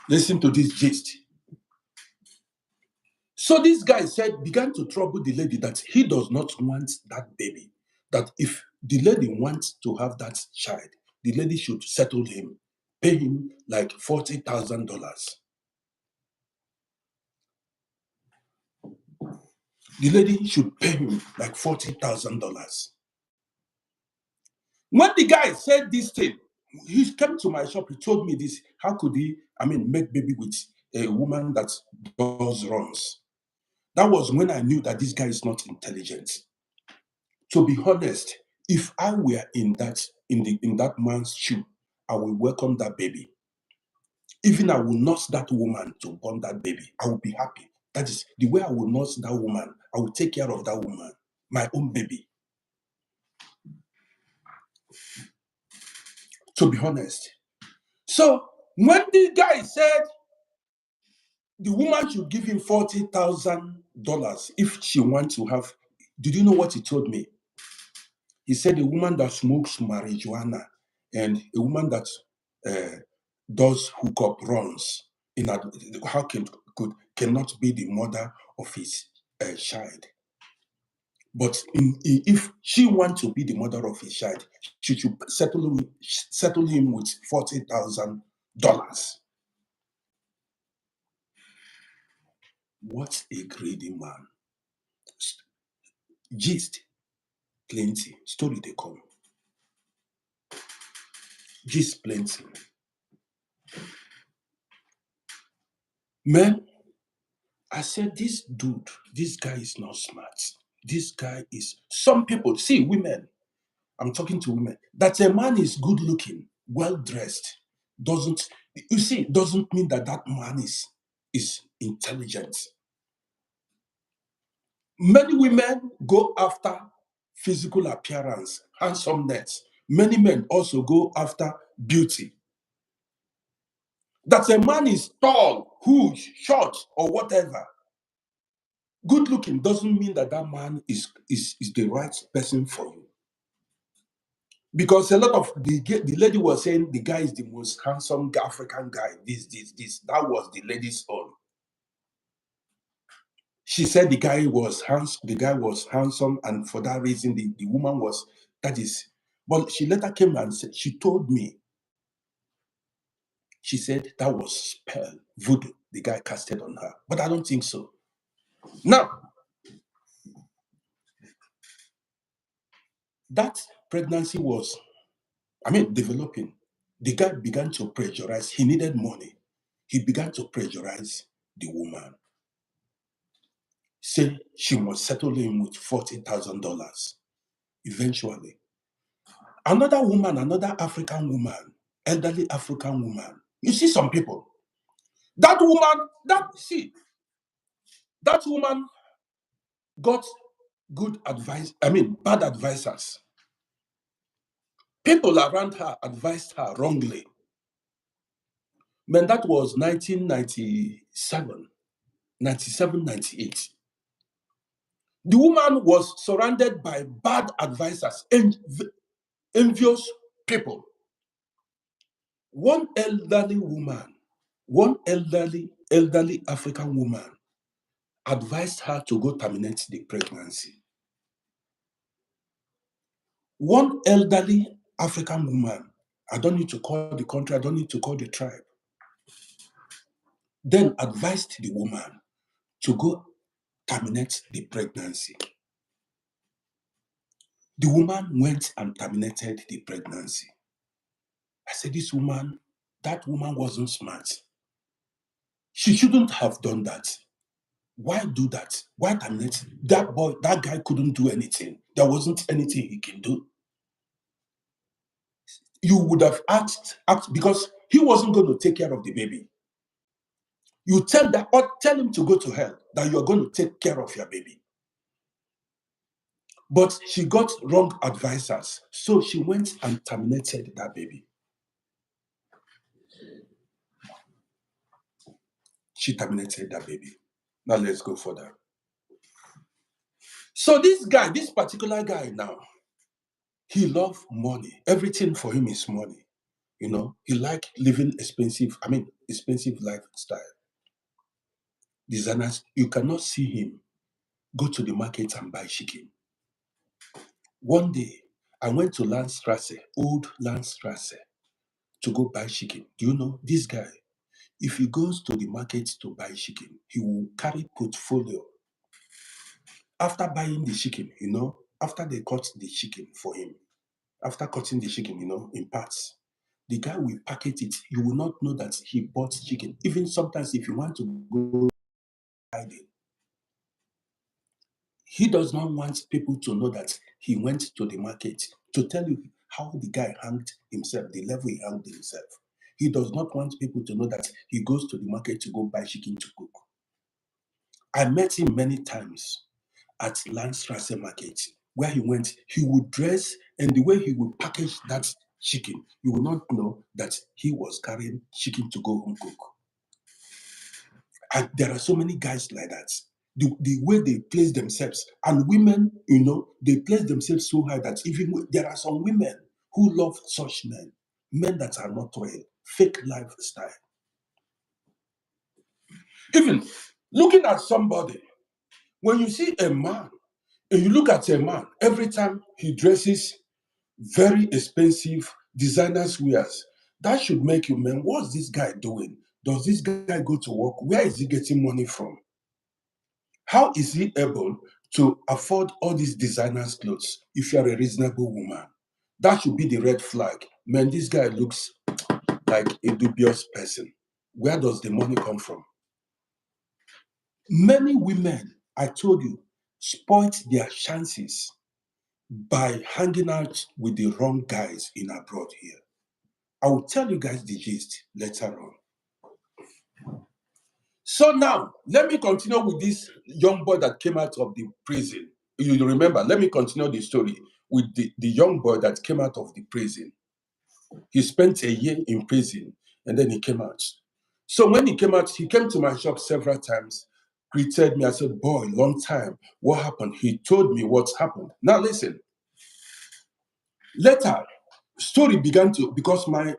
Listen to this gist. So this guy said, began to trouble the lady that he does not want that baby. That if the lady wants to have that child, the lady should settle him, pay him like $40,000. The lady should pay him like $40,000. When the guy said this thing, he came to my shop, he told me this. How could he, make baby with a woman that does runs? That was when I knew that this guy is not intelligent. To be honest, if I were in that man's shoe, I will welcome that baby. Even I will nurse that woman to born that baby. I will be happy. That is the way I will nurse that woman. I will take care of that woman, my own baby. To be honest. So when the guy said the woman should give him $40,000 if she wants to have, did you know what he told me? He said a woman that smokes marijuana and a woman that uh, does hookup runs in a, how cannot be the mother of his child. But if she wants to be the mother of his child, she should settle him with $40,000. What a greedy man. Gist plenty, story they come. Gist plenty. Man, I said, this dude, this guy is not smart. This guy is, some people, see, women, I'm talking to women, that a man is good looking, well dressed, doesn't, you see, doesn't mean that that man is intelligent. Many women go after physical appearance, handsomeness. Many men also go after beauty. That a man is tall, huge, short, or whatever. Good looking doesn't mean that that man is the right person for you. Because a lot of the lady was saying the guy is the most handsome African guy. This. That was the lady's own. She said the guy was handsome, and for that reason, the woman was that is. But she later came and said, she told me, she said that was spell, voodoo, the guy casted on her. But I don't think so. Now, that pregnancy was, developing. The guy began to pressurize. He needed money. He began to pressurize the woman. Say she must settle him with $40,000. Eventually, another woman, another African woman, elderly African woman. You see some people. That woman, that woman got good advice. Bad advisors. People around her advised her wrongly. Man, that was 1997, 97, 98. The woman was surrounded by bad advisors, envious people. One elderly woman, one elderly African woman advised her to go terminate the pregnancy. One elderly African woman, I don't need to call the country, I don't need to call the tribe, then advised the woman to go terminate the pregnancy. The woman went and terminated the pregnancy. I said, that woman wasn't smart. She shouldn't have done that. Why do that? Why terminate? That guy couldn't do anything. There wasn't anything he can do. You would have asked because he wasn't going to take care of the baby. You tell him to go to hell, that you're going to take care of your baby. But she got wrong advisors, so she went and terminated that baby. she terminated that baby. Now let's go further. So this guy, this particular guy now, he loves money. Everything for him is money. He like living expensive lifestyle. Designers, you cannot see him go to the market and buy chicken. One day, I went to Landstrasse, old Landstrasse, to go buy chicken. Do you know this guy? If he goes to the market to buy chicken, he will carry portfolio. After buying the chicken, after they cut the chicken for him, after cutting the chicken, in parts, the guy will package it. You will not know that he bought chicken. Even sometimes, if you want to go hiding, he does not want people to know that he went to the market, to tell you how the guy hanged himself, the level he hanged himself. He does not want people to know that he goes to the market to go buy chicken to cook. I met him many times at Landstrasse Market, where he went. He would dress, and the way he would package that chicken, you will not know that he was carrying chicken to go home cook. And there are so many guys like that. The way they place themselves, and women, they place themselves so high that even there are some women who love such men that are not real, fake lifestyle. Even looking at somebody, when you see a man, and you look at a man, every time he dresses very expensive designers wears, that should make you, man, what's this guy doing? Does this guy go to work? Where is he getting money from? How is he able to afford all these designers clothes if you're a reasonable woman? That should be the red flag. Man, this guy looks like a dubious person. Where does the money come from? Many women, I told you, spoilt their chances by hanging out with the wrong guys in abroad here. I will tell you guys the gist later on. So now, let me continue with this young boy that came out of the prison. You remember, let me continue the story with the young boy that came out of the prison. He spent a year in prison and then he came out. So when he came out, he came to my shop several times, greeted me. I said, boy, long time. What happened? He told me what's happened. Now listen, later, story began to, because my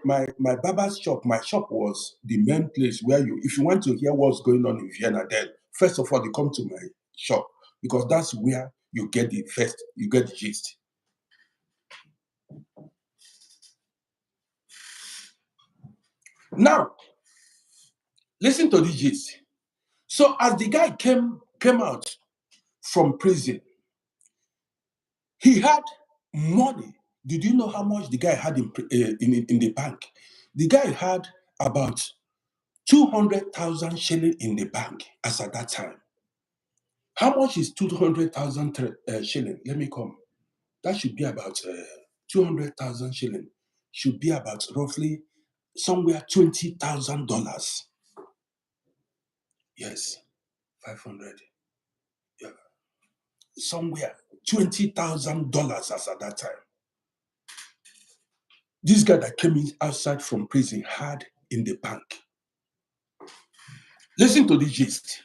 barber's shop, my shop was the main place where if you want to hear what's going on in Vienna, then first of all, you come to my shop, because that's where you get the gist. Now, listen to the gist. So as the guy came out from prison, he had money. Did you know how much the guy had in the bank? The guy had about 200,000 shilling in the bank as at that time. How much is 200,000 shilling? Let me come. That should be about 200,000 shilling. Should be about roughly somewhere $20,000. Yes, 500. Yeah, somewhere $20,000 as at that time. This guy that came in outside from prison had in the bank. Listen to the gist.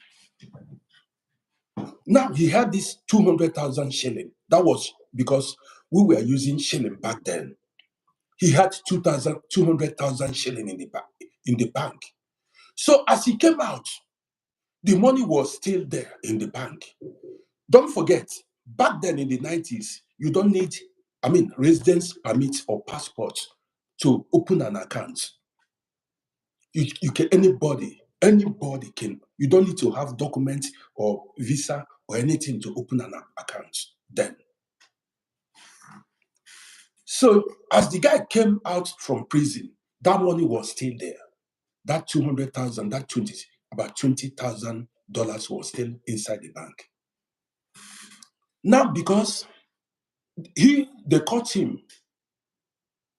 Now he had this 200,000 shilling. That was because we were using shilling back then. He had 200,000 shilling in the bank. So as he came out, the money was still there in the bank. Don't forget, back then in the 90s, you don't need, residence permit or passport to open an account. You can, anybody can. You don't need to have documents or visa or anything to open an account then. So as the guy came out from prison, that money was still there. That 200,000, about $20,000 was still inside the bank. Now, because they caught him,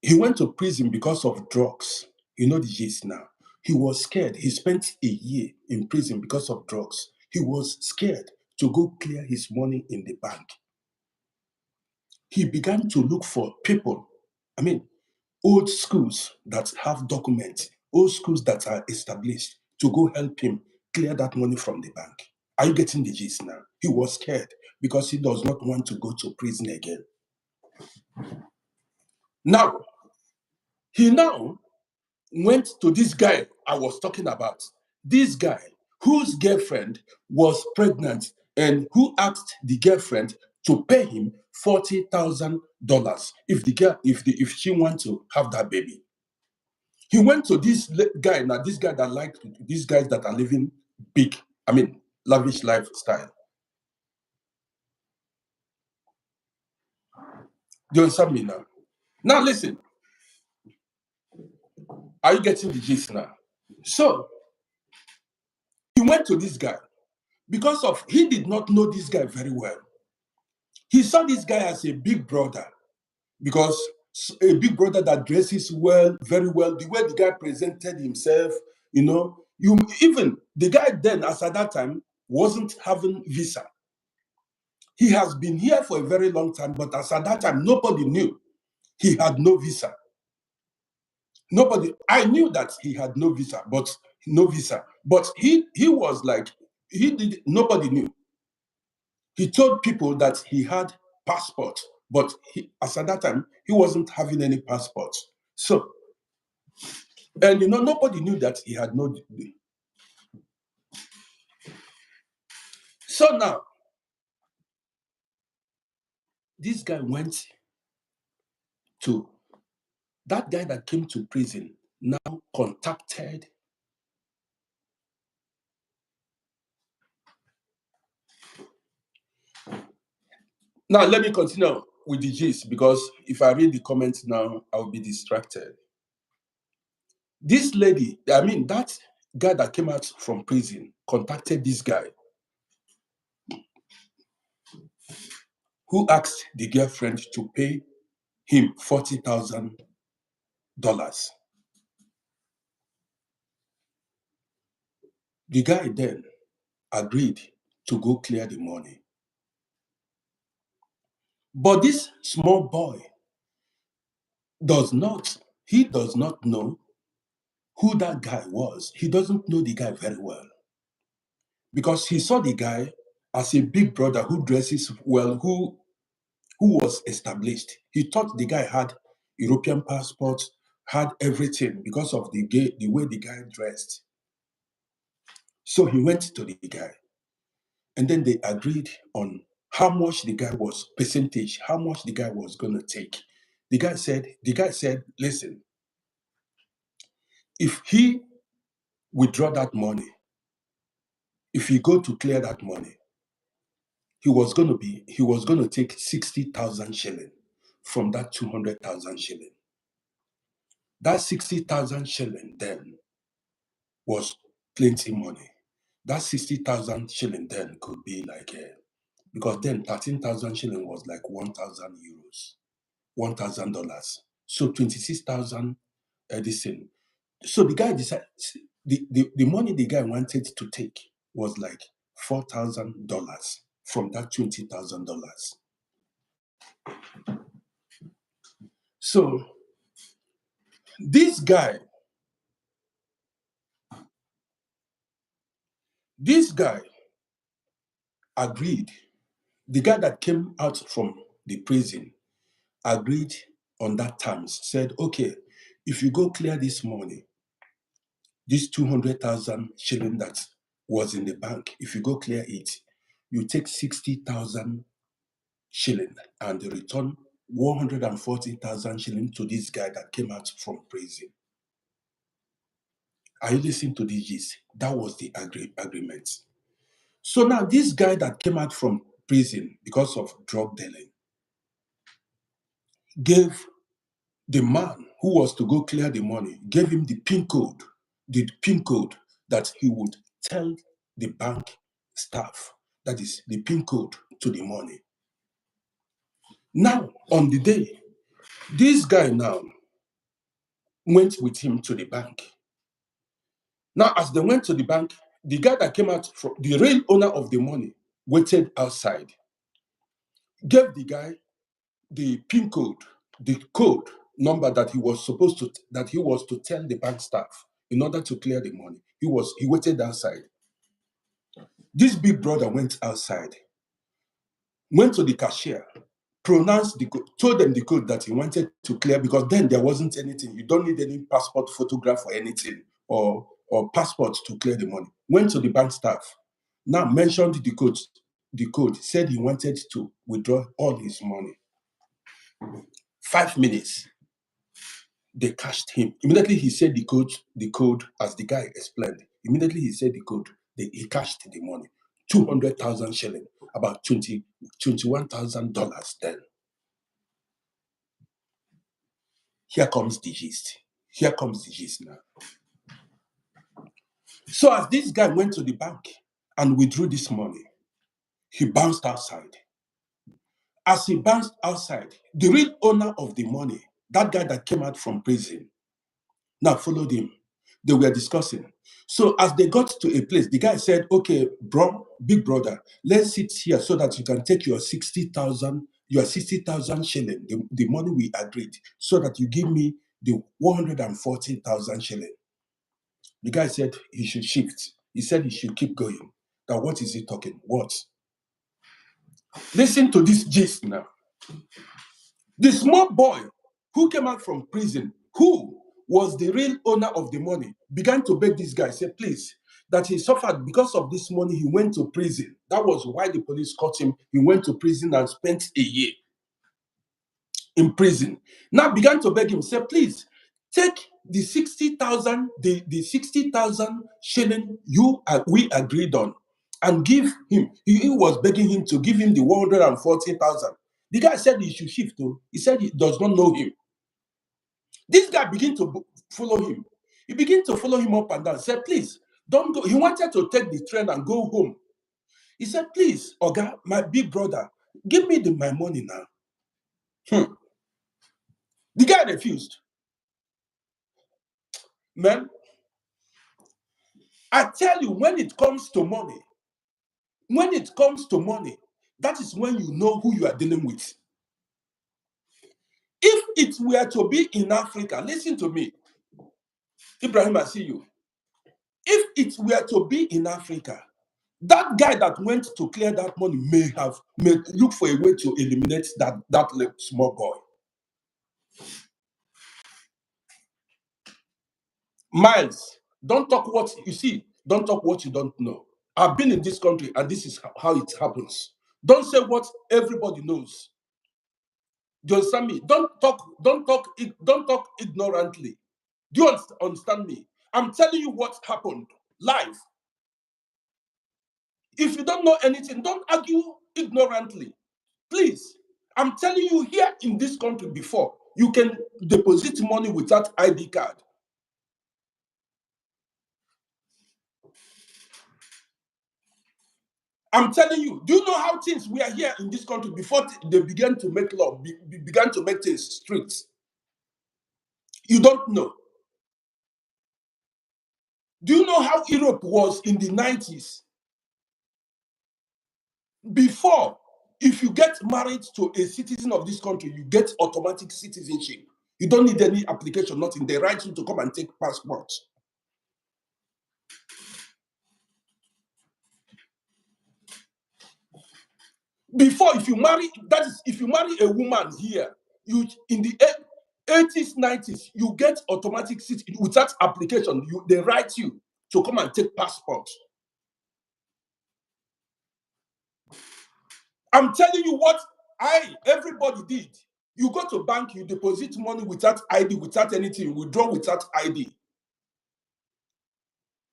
he went to prison because of drugs. You know the gist now. He was scared. He spent a year in prison because of drugs. He was scared to go clear his money in the bank. He began to look for people, old schools that have documents, old schools that are established, to go help him clear that money from the bank. Are you getting the gist now? He was scared because he does not want to go to prison again. Now, he now went to this guy I was talking about. This guy whose girlfriend was pregnant and who asked the girlfriend to pay him $40,000 if she wants to have that baby. He went to this guy, now this guy that like these guys that are living big, lavish lifestyle. Do you understand me now? Now listen, are you getting the gist now? So he went to this guy because of he did not know this guy very well. He saw this guy as a big brother because a big brother that dresses well, very well, the way the guy presented himself, you even the guy then, as at that time, wasn't having visa. He has been here for a very long time, but as at that time, nobody knew he had no visa. I knew that he had no visa, but he was like, nobody knew. He told people that he had passport, but as at that time, he wasn't having any passport. So, and nobody knew that he had no degree. So now, this guy went to that guy that came to prison, now contacted. Now, let me continue with the gist because if I read the comments now, I'll be distracted. This lady, that guy that came out from prison contacted this guy who asked the girlfriend to pay him $40,000. The guy then agreed to go clear the money. But this small boy does not know who that guy was. He doesn't know the guy very well because he saw the guy as a big brother who dresses well, who was established. He thought the guy had European passport, had everything because of the way the guy dressed. So he went to the guy, and then they agreed on how much the guy was percentage, how much the guy was going to take. The guy said, listen, if he withdraw that money, if he go to clear that money, he was going to take 60,000 shilling from that 200,000 shilling. That 60,000 shilling then was plenty money. That 60,000 shilling then could be like because then 13,000 shilling was like 1,000 euros, $1,000. So 26,000 this. So the guy decided the money the guy wanted to take was like $4,000 from that $20,000. So this guy agreed. The guy that came out from the prison agreed on that terms, said, okay, if you go clear this money, this 200,000 shilling that was in the bank, if you go clear it, you take 60,000 shilling and return 140,000 shilling to this guy that came out from prison. Are you listening to this gist? That was the agreement. So now this guy that came out from prison because of drug dealing gave the man who was to go clear the money, gave him the PIN code that he would tell the bank staff, that is the PIN code to the money. Now, on the day, this guy now went with him to the bank. Now, as they went to the bank, the guy that came out from the real owner of the money waited outside, gave the guy the PIN code, the code number that he was to tell the bank staff in order to clear the money. He waited outside. This big brother went outside, went to the cashier, pronounced the code, told them the code that he wanted to clear, because then there wasn't anything. You don't need any passport photograph or anything, or passport to clear the money. Went to the bank staff, now mentioned the code, said he wanted to withdraw all his money. 5 minutes, they cashed him. Immediately he said the code as the guy explained. Immediately he said the code, he cashed the money. 200,000 shilling, about $21,000 then. Here comes the gist. Here comes the gist now. So as this guy went to the bank and withdrew this money, he bounced outside. As he bounced outside, the real owner of the money, that guy that came out from prison, now followed him. They were discussing. So as they got to a place, the guy said, okay, bro, big brother, let's sit here so that you can take your 60,000 shilling, the money we agreed, so that you give me the 140,000 shilling. The guy said he should shift. He said he should keep going. Now, what is he talking? What? Listen to this gist now. The small boy who came out from prison, who was the real owner of the money, began to beg this guy, say, please, that he suffered because of this money. He went to prison. That was why the police caught him. He went to prison and spent a year in prison. Now began to beg him, say, please, take the 60,000, the 60,000 shilling we agreed on, and give him. He was begging him to give him the 140,000. The guy said he should shift. He said he does not know him. This guy began to follow him. He began to follow him up and down. Said, please, don't go. He wanted to take the train and go home. He said, please, Oga, my big brother, give me my money now. The guy refused. Man, I tell you, when it comes to money, that is when you know who you are dealing with. If it were to be in Africa, listen to me, Ibrahim, I see you. If it were to be in Africa, that guy that went to clear that money may look for a way to eliminate that small boy. Miles, don't talk what you see. Don't talk what you don't know. I've been in this country, and this is how it happens. Don't say what everybody knows. Do you understand me? Don't talk ignorantly. Do you understand me? I'm telling you what happened live. If you don't know anything, don't argue ignorantly. Please. I'm telling you, here in this country before, you can deposit money without ID card. I'm telling you, do you know how things were here in this country before they began to make law, began to make things strict? You don't know. Do you know how Europe was in the 90s? Before, if you get married to a citizen of this country, you get automatic citizenship. You don't need any application, nothing. They write you to come and take passports. Before, if you marry a woman here, you in the 80s, 90s, you get automatic citizenship without application. They write you to come and take passport. I'm telling you what everybody did. You go to bank, you deposit money without ID, without anything, withdraw without ID.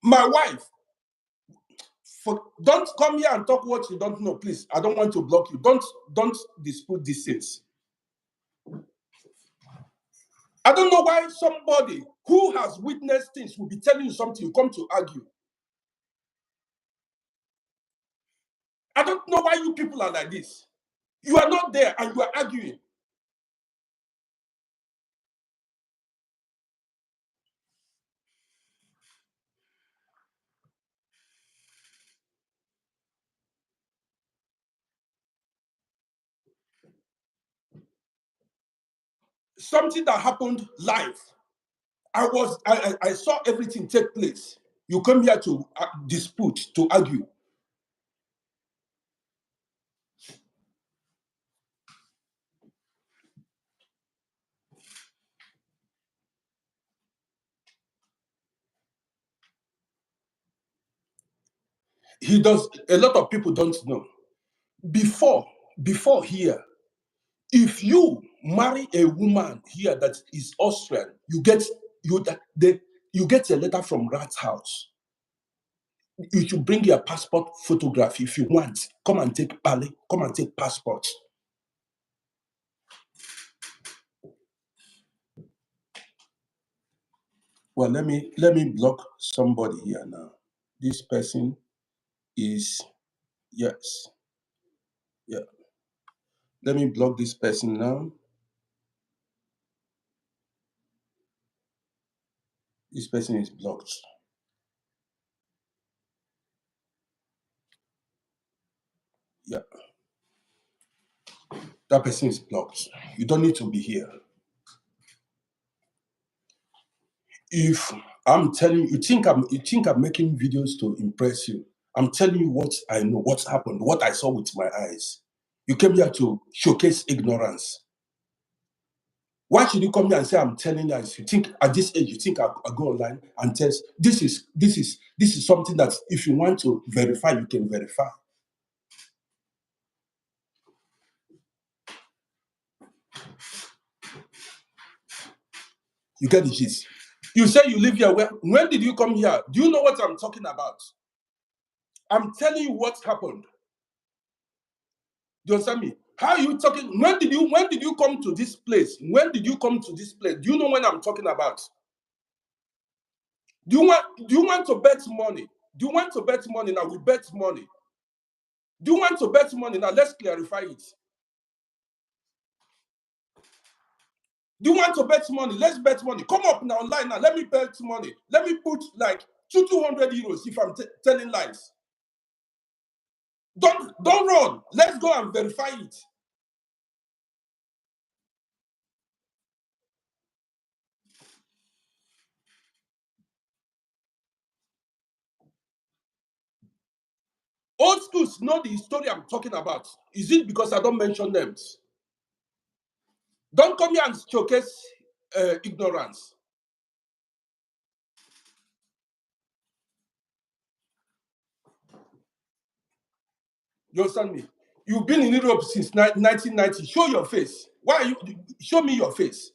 My wife, don't come here and talk what you don't know, please. I don't want to block you. Don't dispute these things. I don't know why somebody who has witnessed things will be telling you something, you come to argue. I don't know why you people are like this. You are not there and you are arguing. Something that happened live. I saw everything take place. You come here to dispute, to argue. He does. A lot of people don't know. Before here, if you marry a woman here that is Austrian, you get you get a letter from Rat's house. You should bring your passport photograph if you want. Come and take Pali. Come and take passport. Well, let me block somebody here now. This person is yes, yeah. Let me block this person now. This person is blocked. Yeah, that person is blocked. You don't need to be here. If I'm telling you, you think I'm making videos to impress you. I'm telling you what I know, what's happened, what I saw with my eyes. You came here to showcase ignorance. Why should you come here and say I'm telling lies? You think at this age, you think I go online and test this is something that if you want to verify, you can verify. You get the gist. You say you live here. When did you come here? Do you know what I'm talking about? I'm telling you what happened. Do you understand me? How are you talking? When did you come to this place? When did you come to this place? Do you know when I'm talking about? Do you want to bet money? Do you want to bet money now? We bet money. Do you want to bet money now? Let's clarify it. Do you want to bet money? Let's bet money. Come up now online now. Let me bet money. Let me put like 200 euros if I'm telling lies. Don't run. Let's go and verify it. Old schools know the story I'm talking about. Is it because I don't mention names? Don't come here and showcase ignorance. You understand me? You've been in Europe since 1990. Show your face. Why are you? Show me your face.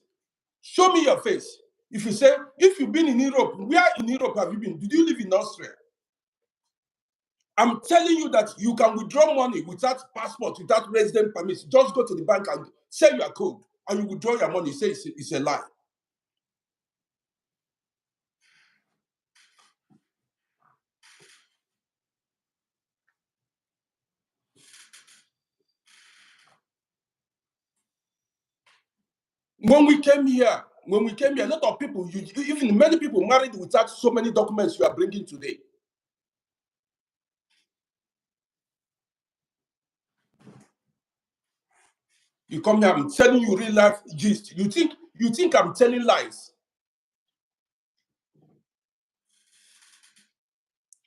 Show me your face. If you've been in Europe, where in Europe have you been? Did you live in Austria? I'm telling you that you can withdraw money without passport, without resident permit. Just go to the bank and say your code, and you withdraw your money. Say it's a lie. When we came here, a lot of people, even many people married without so many documents you are bringing today. You come here, I'm telling you real life gist. You think I'm telling lies?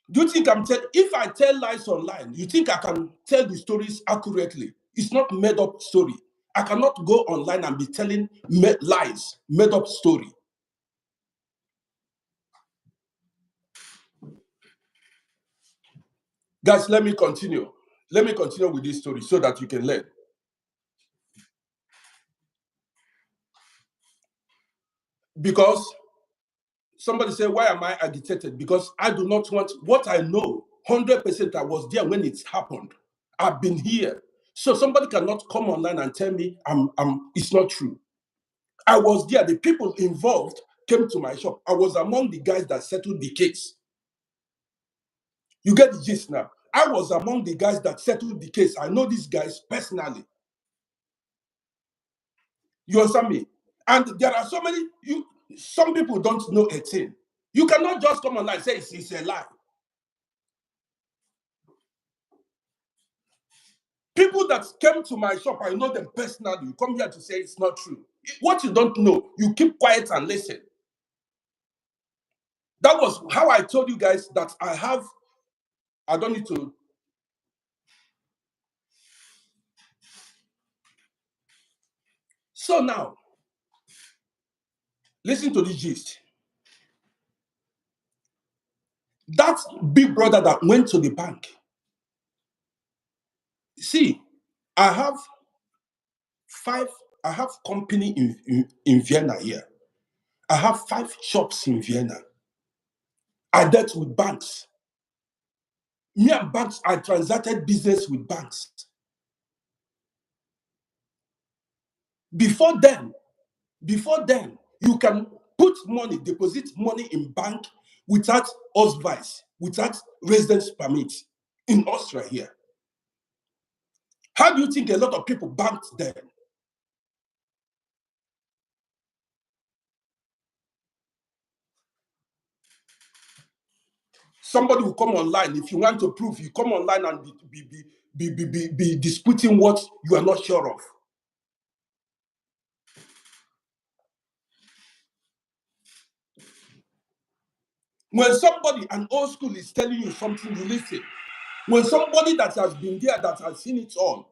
Do you think if I tell lies online, you think I can tell the stories accurately? It's not made up story. I cannot go online and be telling lies, made up story. Guys, let me continue. Let me continue with this story so that you can learn. Because somebody say, why am I agitated? Because I do not want what I know. 100% I was there when it happened. I've been here. So somebody cannot come online and tell me it's not true. I was there. The people involved came to my shop. I was among the guys that settled the case. You get the gist now. I was among the guys that settled the case. I know these guys personally. You understand me? And there are so many. Some people don't know a thing. You cannot just come online and say it's a lie. People that came to my shop, I know them personally. You come here to say it's not true. What you don't know, you keep quiet and listen. That was how I told you guys that I don't need to. So now, listen to the gist. That big brother that went to the bank. See, I have five, I have company in Vienna here. I have 5 shops in Vienna. I dealt with banks. Me and banks, I transacted business with banks. Before then, you can put money, deposit money in bank without Ausweis, without residence permit in Austria here. How do you think a lot of people banked then? Somebody will come online. If you want to prove, you come online and be disputing what you are not sure of. When somebody, an old school, is telling you something, you listen. When somebody that has been there, that has seen it all,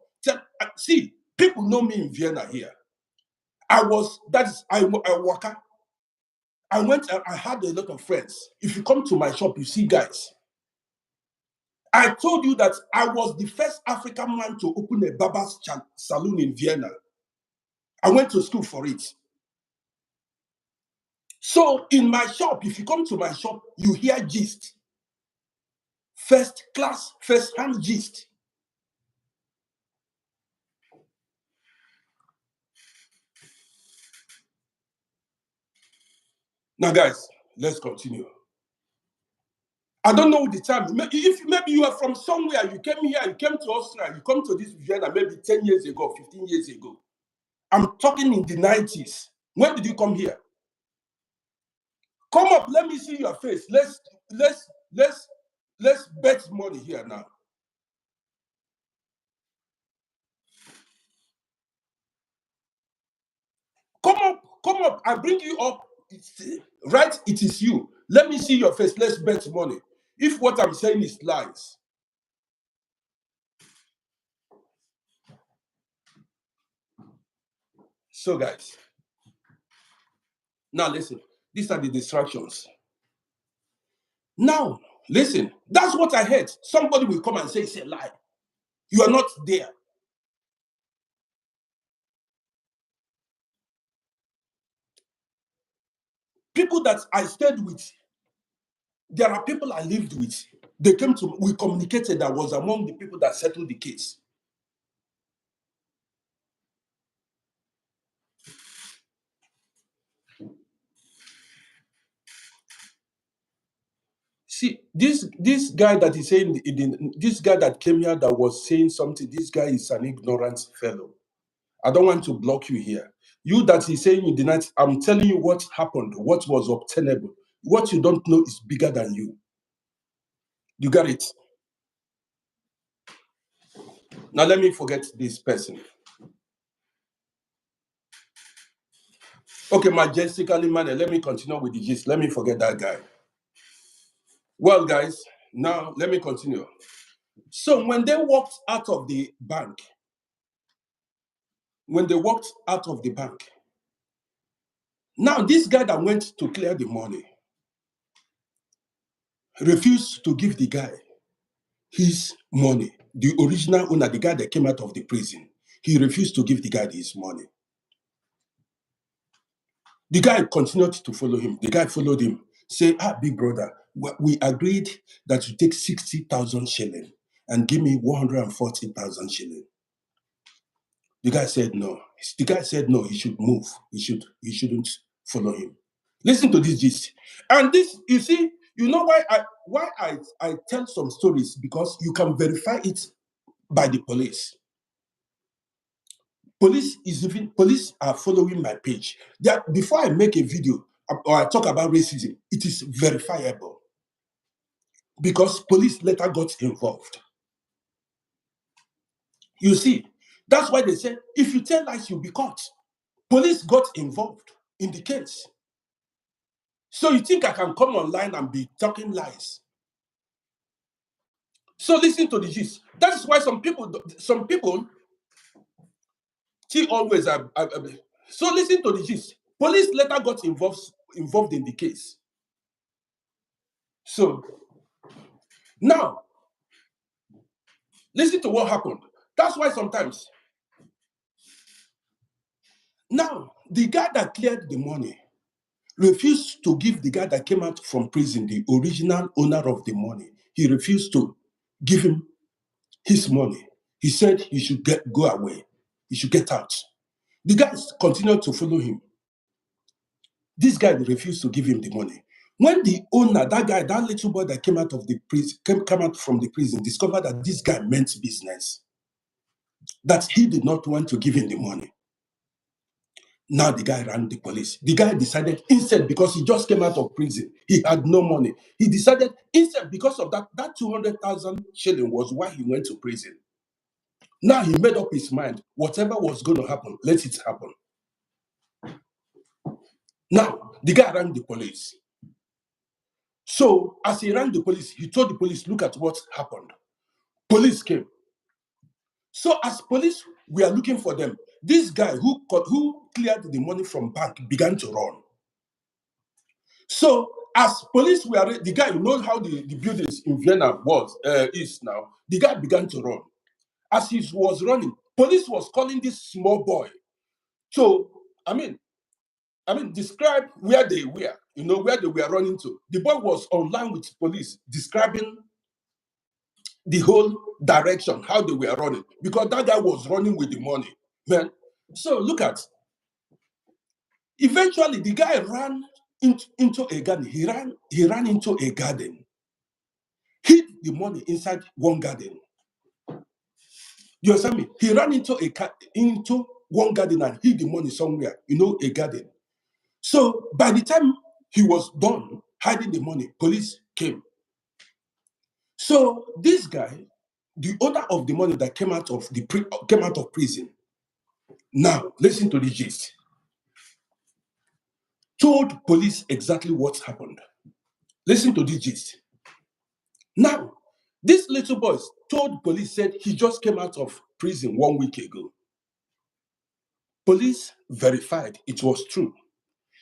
see, people know me in Vienna here. I worker. I went, I had a lot of friends. If you come to my shop, you see guys. I told you that I was the first African man to open a barber's salon in Vienna. I went to school for it. So in my shop, if you come to my shop, you hear gist. First class, first hand gist. Now, guys, let's continue. I don't know the time. If maybe you are from somewhere, you came here, you came to Austria, you come to this Vienna maybe 10 years ago, 15 years ago. I'm talking in the 90s. When did you come here? Come up, let me see your face. Let's bet money here now. Come up. I bring you up. Right, it is you. Let me see your face. Let's bet money. If what I'm saying is lies. So, guys, now listen. These are the distractions. Now, listen. That's what I heard. Somebody will come and say it's a lie. You are not there. People that I stayed with, there are people I lived with. They came to, we communicated. I was among the people that settled the case. See, this guy that is saying, this guy that came here that was saying something, this guy is an ignorant fellow. I don't want to block you here. You that is saying you did I'm telling you what happened, what was obtainable. What you don't know is bigger than you. You got it? Now let me forget this person. Okay, majestically manner. Let me continue with the gist. Let me forget that guy. Well, guys, now let me continue. So when they walked out of the bank, now this guy that went to clear the money refused to give the guy his money. The original owner, the guy that came out of the prison, he refused to give the guy his money. The guy continued to follow him. The guy followed him. Say, big brother, we agreed that you take 60,000 shilling and give me 140,000 shilling. The guy said no. The guy said no, he should move. He shouldn't follow him. Listen to this gist. And this, you see, you know why I tell some stories, because you can verify it by the police. Police are following my page. Before I make a video or I talk about racism, it is verifiable because police later got involved. You see, that's why they say if you tell lies, you'll be caught. Police got involved in the case. So you think I can come online and be talking lies? So listen to the gist. That's why some people see always. So listen to the gist. Police later got involved in the case. So Now, listen to what happened. That's why sometimes. Now, the guy that cleared the money refused to give the guy that came out from prison, the original owner of the money. He refused to give him his money. He said he should go away. He should get out. The guys continued to follow him. This guy refused to give him the money. When the owner, that guy, that little boy that came out of the prison, came out from the prison, discovered that this guy meant business, that he did not want to give him the money. Now the guy ran the police. The guy decided instead, because he just came out of prison, he had no money. He decided instead, because of that 200,000 shilling was why he went to prison. Now he made up his mind, whatever was going to happen, let it happen. Now the guy ran the police. So as he ran the police, he told the police, look at what happened. Police came. So as police were looking for them, this guy who cleared the money from bank began to run. So as police were, the guy, you know how the buildings in Vienna is now, the guy began to run. As he was running, police was calling this small boy. So, describe where they were, where they were running to. The boy was online with police, describing the whole direction, how they were running, because that guy was running with the money, man. So look at, eventually the guy ran into a garden. He ran into a garden, hid the money inside one garden. You understand me? He ran into one garden and hid the money somewhere, a garden. So by the time he was done hiding the money, police came. So this guy, the owner of the money that came out of prison, now listen to the gist, told police exactly what happened. Listen to the gist. Now, this little boy told police, said he just came out of prison 1 week ago. Police verified it was true.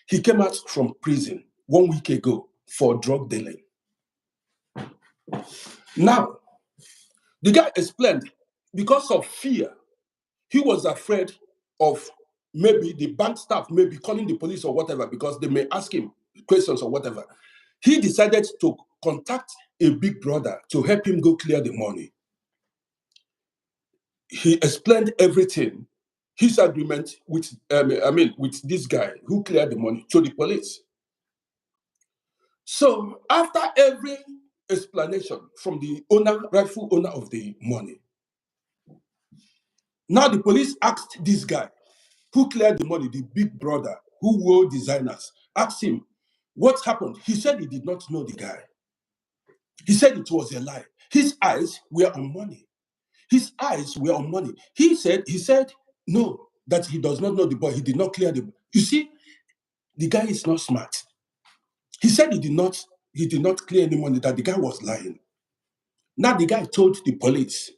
He came out from prison 1 week ago for drug dealing. Now, the guy explained, because of fear, he was afraid of maybe the bank staff may be calling the police or whatever, because they may ask him questions or whatever. He decided to contact a big brother to help him go clear the money. He explained everything, his agreement with this guy who cleared the money, to the police. So after every explanation from the rightful owner of the money, now the police asked this guy who cleared the money, the big brother who wore designers, asked him what happened. He said he did not know the guy. He said it was a lie. His eyes were on money. His eyes were on money. He said no, that he does not know the boy. He did not clear the boy. You see, the guy is not smart. He said he did not clear any money, that the guy was lying. Now the guy told the police.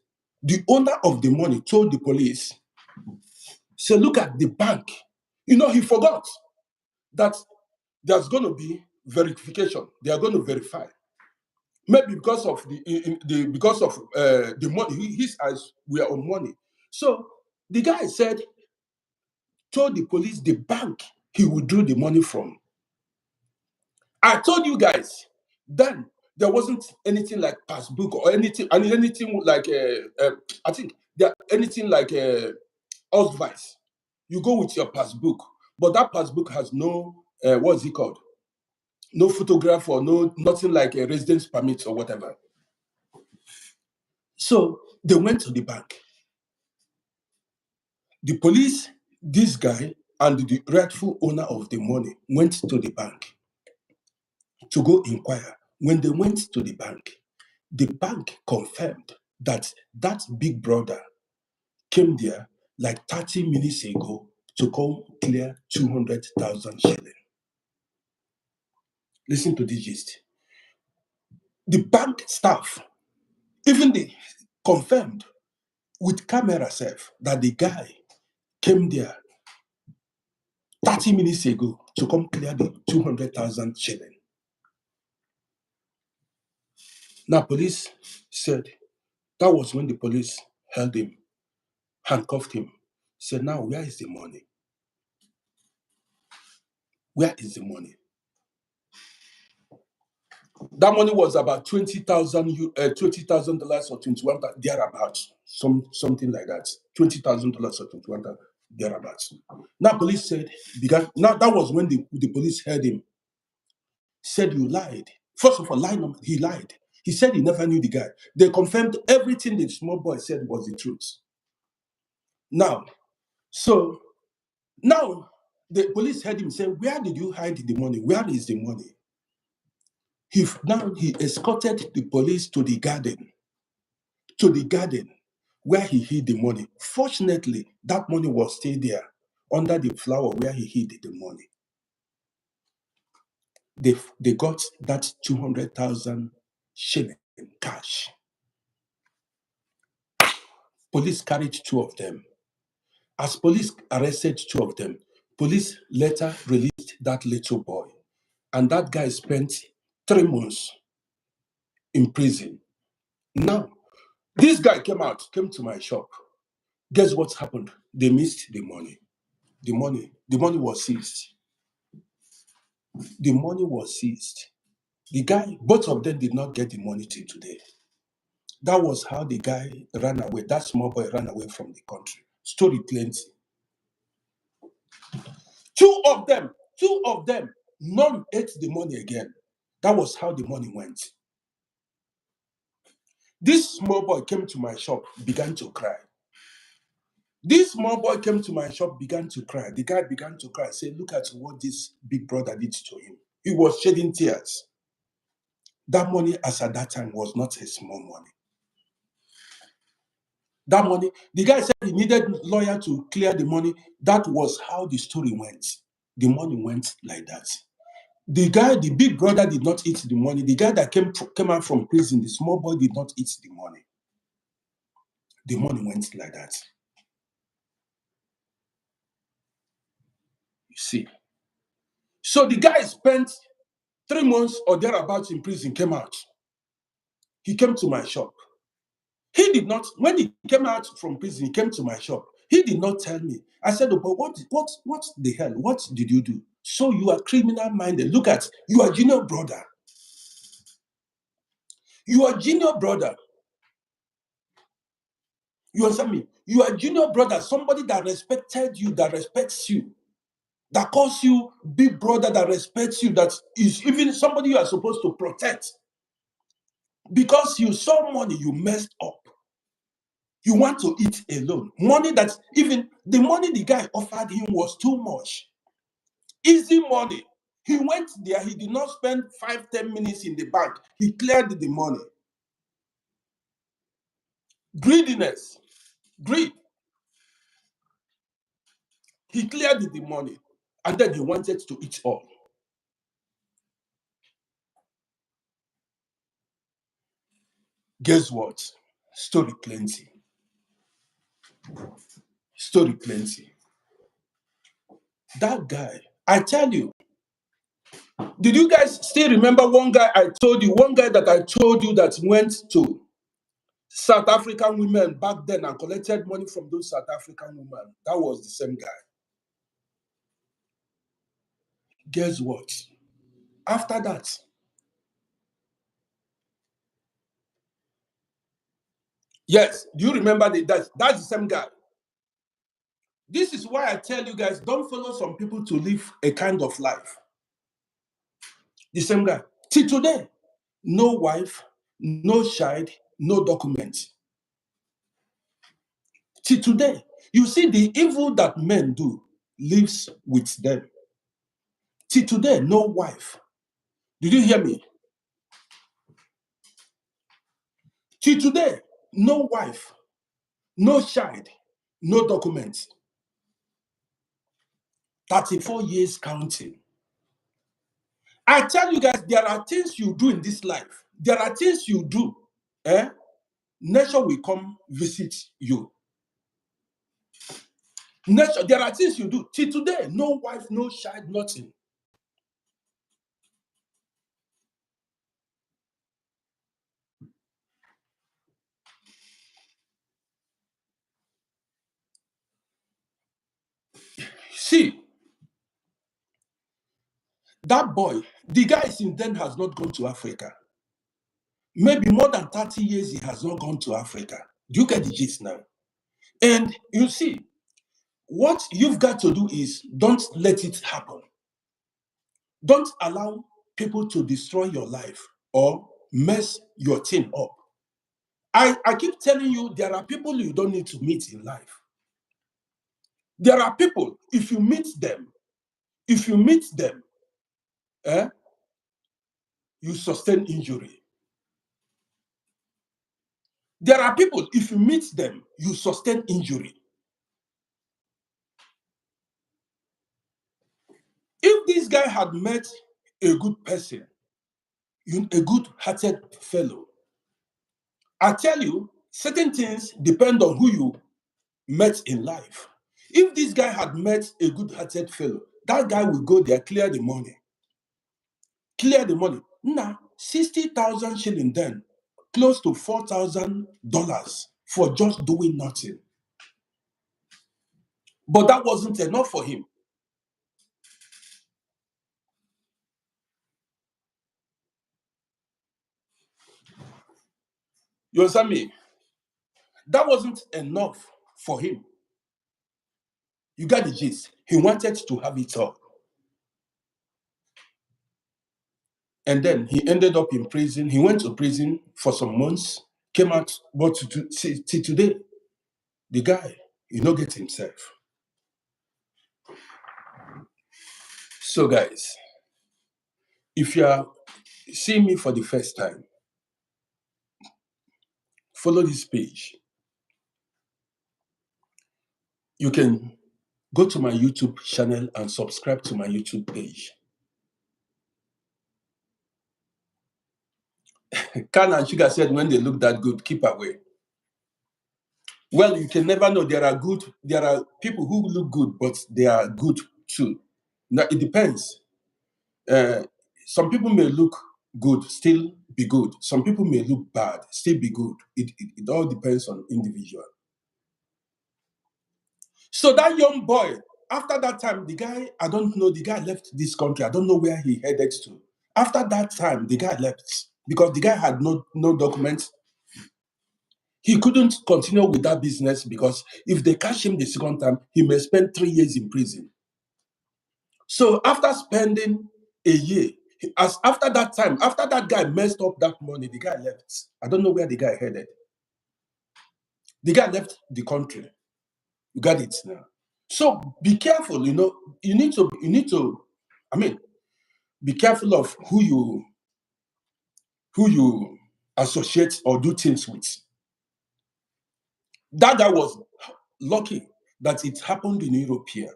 The owner of the money told the police, say, look at the bank. He forgot that there's going to be verification. They are going to verify. Maybe because of the money, his eyes were on money. So the guy told the police the bank he would draw the money from. I told you guys then there wasn't anything like passbook or anything like I think there anything like Ausweis. You go with your passbook, but that passbook has no what's it called? No photograph or nothing like a residence permit or whatever. So they went to the bank. The police, this guy, and the rightful owner of the money went to the bank to go inquire. When they went to the bank confirmed that big brother came there like 30 minutes ago to come clear 200,000 shilling. Listen to the gist. The bank staff, even they confirmed with camera self that the guy came there 30 minutes ago to come clear the 200,000 shilling. Now, police said that was when the police held him, handcuffed him. Said, now, where is the money? Where is the money? That money was about $20,000 or 21 thereabouts, something like that. $20,000 or 21 thereabouts. Now police said began. Now that was when the police heard him. Said you lied. First of all, he lied. He said he never knew the guy. They confirmed everything the small boy said was the truth. Now, so now the police heard him say, "Where did you hide the money? Where is the money?" He escorted the police to the garden where he hid the money. Fortunately, that money was still there under the flower where he hid the money. They got that 200,000 shilling cash. Police carried two of them. As police arrested two of them, police later released that little boy. And that guy spent 3 months in prison. Now, this guy came to my shop. Guess what happened? They missed the money. The money was seized. The money was seized. The guy, both of them did not get the money till today. That was how the guy ran away. That small boy ran away from the country. Story plenty. Two of them, none ate the money again. That was how the money went. This small boy came to my shop, began to cry. This small boy came to my shop, began to cry. The guy began to cry, say, look at what this big brother did to him. He was shedding tears. That money, as at that time, was not a small money. That money, the guy said he needed lawyer to clear the money. That was how the story went. The money went like that. The big brother did not eat the money. The guy that came out from prison, the small boy did not eat the money. The money went like that. You see. So the guy spent 3 months or thereabouts in prison, came out. He came to my shop. He did not, when he came out from prison, he came to my shop. He did not tell me. I said, oh, but what the hell? What did you do? So you are criminal minded. Look at, you are junior brother. You are junior brother. You understand me? You are junior brother, somebody that respected you, that respects you, that calls you big brother, that respects you, that is even somebody you are supposed to protect. Because you saw money, you messed up. You want to eat alone. Money that even the money the guy offered him was too much. Easy money. He went there, he did not spend 5-10 minutes in the bank. He cleared the money. Greediness. Greed. He cleared the money. And then he wanted to eat all. Guess what? Story plenty. Story plenty. That guy, I tell you, did you guys still remember one guy that I told you that went to South African women back then and collected money from those South African women? That was the same guy. Guess what? After that, yes, do you remember that's the same guy? This is why I tell you guys, don't follow some people to live a kind of life. The same guy. Till today, no wife, no child, no document. Till today, you see the evil that men do lives with them. Till today, no wife. Did you hear me? Till today, no wife, no child, no document. 34 years counting. I tell you guys, there are things you do in this life. There are things you do. Eh? Nature will come visit you. Nature, there are things you do. Till today, no wife, no child, nothing. See, that boy, the guy since then has not gone to Africa. Maybe more than 30 years he has not gone to Africa. Do you get the gist now? And you see, what you've got to do is don't let it happen. Don't allow people to destroy your life or mess your team up. I keep telling you, there are people you don't need to meet in life. There are people, if you meet them, eh, you sustain injury. There are people, if you meet them, you sustain injury. If this guy had met a good person, a good-hearted fellow, I tell you, certain things depend on who you met in life. If this guy had met a good-hearted fellow, that guy will go there, clear the money. Clear the money. Now, 60,000 shilling then, close to $4,000 for just doing nothing. But that wasn't enough for him. You understand me? That wasn't enough for him. You got the gist. He wanted to have it all. And then he ended up in prison. He went to prison for some months, came out, but till today, the guy, he not get himself. So, guys, if you are seeing me for the first time, follow this page. You can go to my YouTube channel and subscribe to my YouTube page. Can and Sugar said, when they look that good, keep away. Well, you can never know. There are people who look good, but they are good too. Now, it depends. Some people may look good, still be good. Some people may look bad, still be good. It all depends on individual. So that young boy, after that time, the guy, I don't know, the guy left this country. I don't know where he headed to. After that time, the guy left because the guy had no documents. He couldn't continue with that business because if they catch him the second time, he may spend 3 years in prison. So after spending a year, after that time, after that guy messed up that money, the guy left. I don't know where the guy headed. The guy left the country. You got it now. So be careful, you need to, I mean, be careful of who you associate or do things with. That guy was lucky that it happened in Europe here.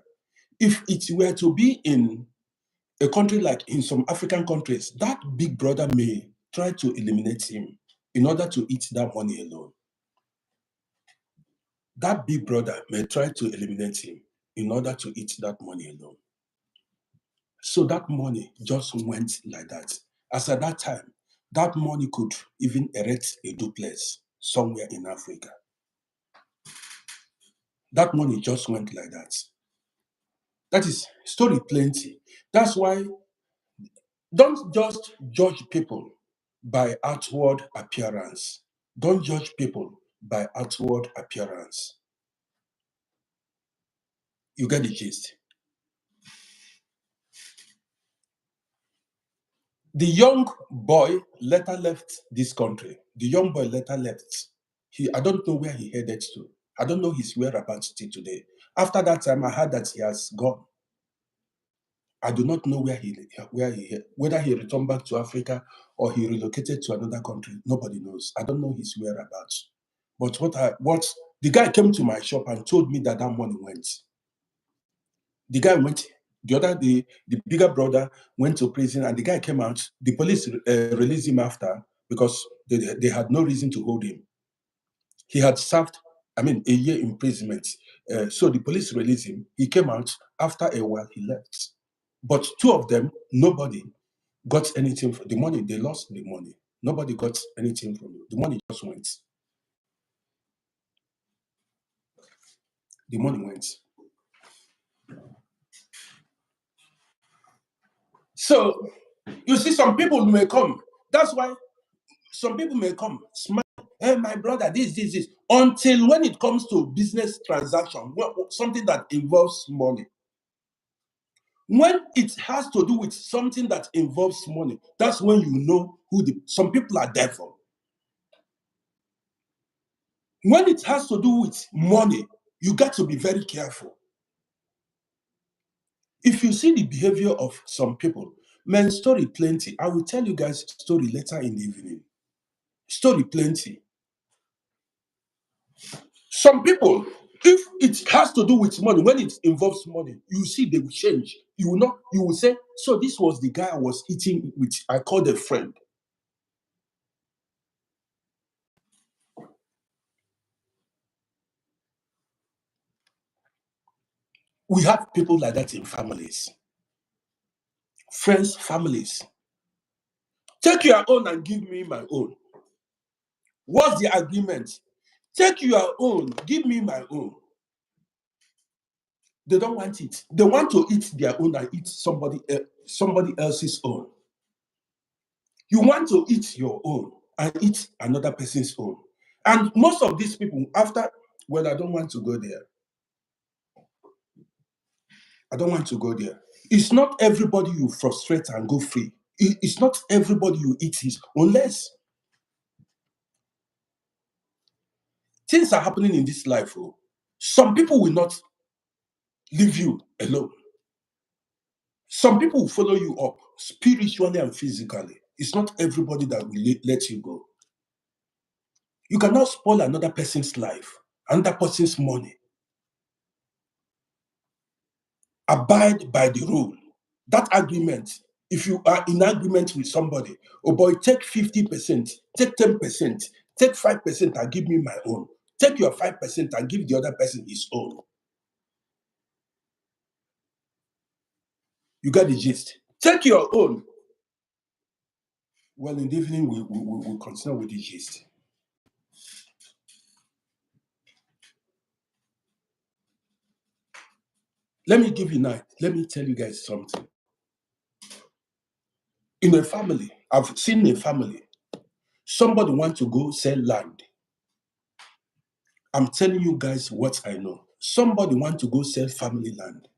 If it were to be in a country like in some African countries, that big brother may try to eliminate him in order to eat that money alone. That big brother may try to eliminate him in order to eat that money alone. So that money just went like that. As at that time, that money could even erect a duplex somewhere in Africa. That money just went like that. That is story plenty. That's why don't just judge people by outward appearance. Don't judge people by outward appearance. You get the gist. The young boy later left this country. The young boy later left. I don't know where he headed to. I don't know his whereabouts till today. After that time, I heard that he has gone. I do not know whether he returned back to Africa or he relocated to another country. Nobody knows. I don't know his whereabouts. But what the guy came to my shop and told me that money went. The guy went. The bigger brother went to prison, and the guy came out. The police released him after because they had no reason to hold him. He had served, a year imprisonment. So the police released him. He came out. After a while, he left. But two of them, nobody got anything for the money. They lost the money. Nobody got anything from it. The money just went. The money went. So you see, some people may come. That's why some people may come, smile, hey, my brother, this. Until when it comes to business transaction, something that involves money. When it has to do with something that involves money, that's when you know who some people are devil. When it has to do with money, you got to be very careful. If you see the behavior of some people, man, story plenty. I will tell you guys story later in the evening. Story plenty. Some people, if it has to do with money, when it involves money, you see they will change. You will not, you will say, so this was the guy I was eating with, I called a friend. We have people like that in families, friends, families. Take your own and give me my own. What's the agreement? Take your own, give me my own. They don't want it. They want to eat their own and eat somebody else's own. You want to eat your own and eat another person's own. And most of these people, after, well, I don't want to go there. I don't want to go there. It's not everybody you frustrate and go free. It's not everybody you eat his, unless things are happening in this life. Oh, some people will not leave you alone. Some people will follow you up spiritually and physically. It's not everybody that will let you go. You cannot spoil another person's life, another person's money. Abide by the rule. That agreement, if you are in agreement with somebody, oh boy, take 50%, take 10%, take 5% and give me my own. Take your 5% and give the other person his own. You got the gist. Take your own. Well, in the evening, we'll continue with the gist. Let me give you now. Let me tell you guys something. In a family, I've seen a family. Somebody want to go sell land. I'm telling you guys what I know. Somebody want to go sell family land.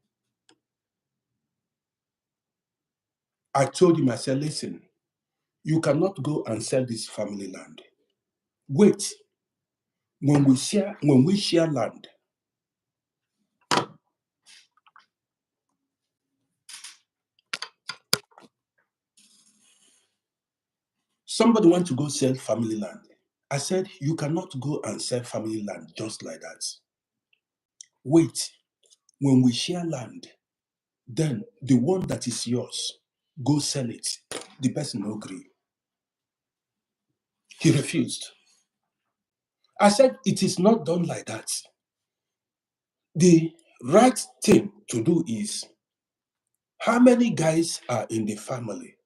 I told him, I said, listen, you cannot go and sell this family land. Wait. When we share land, somebody want to go sell family land. I said, you cannot go and sell family land just like that. Wait. When we share land, then the one that is yours, go sell it. The person no agree. He refused. I said, it is not done like that. The right thing to do is, how many guys are in the family?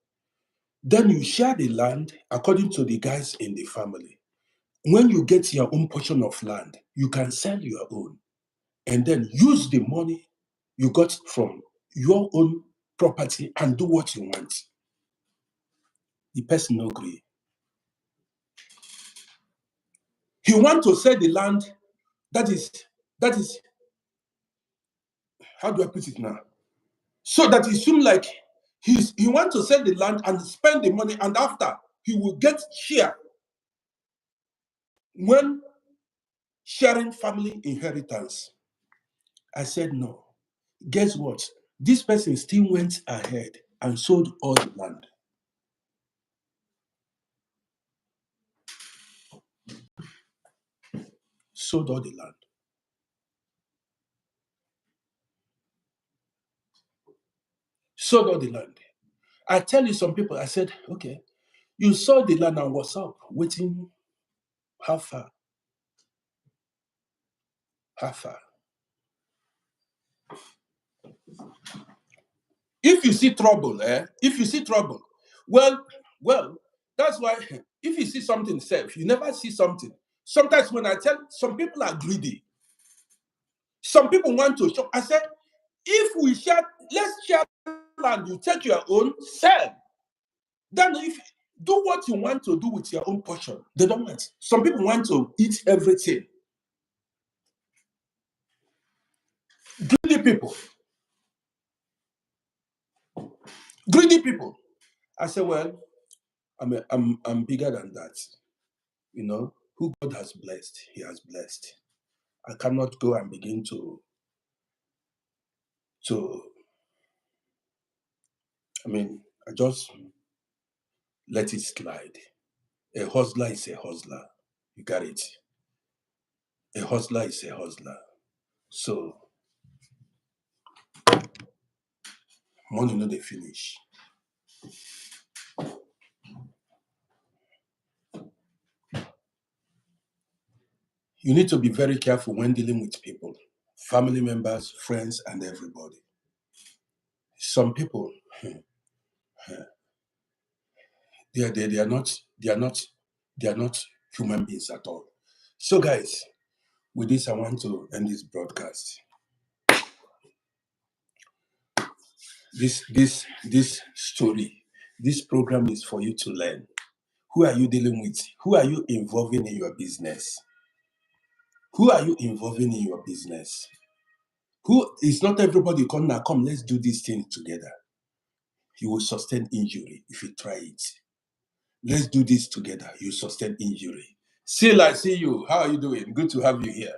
Then you share the land according to the guys in the family. When you get your own portion of land, you can sell your own and then use the money you got from your own property and do what you want. The person no agree. He want to sell the land. That is how do I put it now? So that it seems like he want to sell the land and spend the money, and after he will get share when sharing family inheritance. I said no. Guess what? This person still went ahead and sold all the land. Sold all the land. Sold all the land. I tell you some people, I said, okay, you sold the land and what's up? Waiting how far? How far? If you see trouble, if you see trouble, well, well, that's why if you see something safe, you never see something. Sometimes when I tell some people are greedy, some people want to shop. I said, if we share, let's share land, you take your own, sell. Then if do what you want to do with your own portion. They don't want. Some people want to eat everything. Greedy people. Greedy people. I say, well, I'm bigger than that. You know, who God has blessed, He has blessed. I cannot go and begin to I just let it slide. A hustler is a hustler. You got it. A hustler is a hustler. So money no dey finish. You need to be very careful when dealing with people, family members, friends, and everybody. Some people, they are not they are not they are not human beings at all. So guys, with this I want to end this broadcast. This story, this program is for you to learn. Who are you dealing with? Who are you involving in your business? Who are you involving in your business? Who is not everybody come now, come, let's do this thing together. You will sustain injury if you try it. Let's do this together. You sustain injury. Still, I see you. How are you doing? Good to have you here.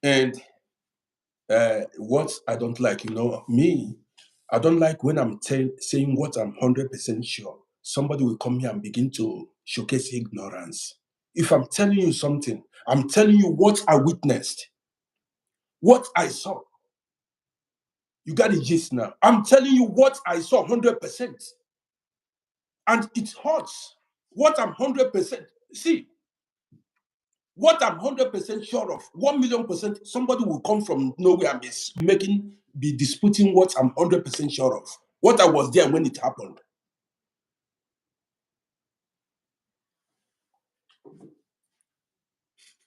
And what I don't like, me, I don't like when I'm saying what I'm 100% sure. Somebody will come here and begin to showcase ignorance. If I'm telling you something, I'm telling you what I witnessed, what I saw. You got the gist now. I'm telling you what I saw 100%. And it hurts. What I'm 100%. See, what I'm 100% sure of, 1,000,000%, somebody will come from nowhere and be disputing what I'm 100% sure of. What I was there when it happened.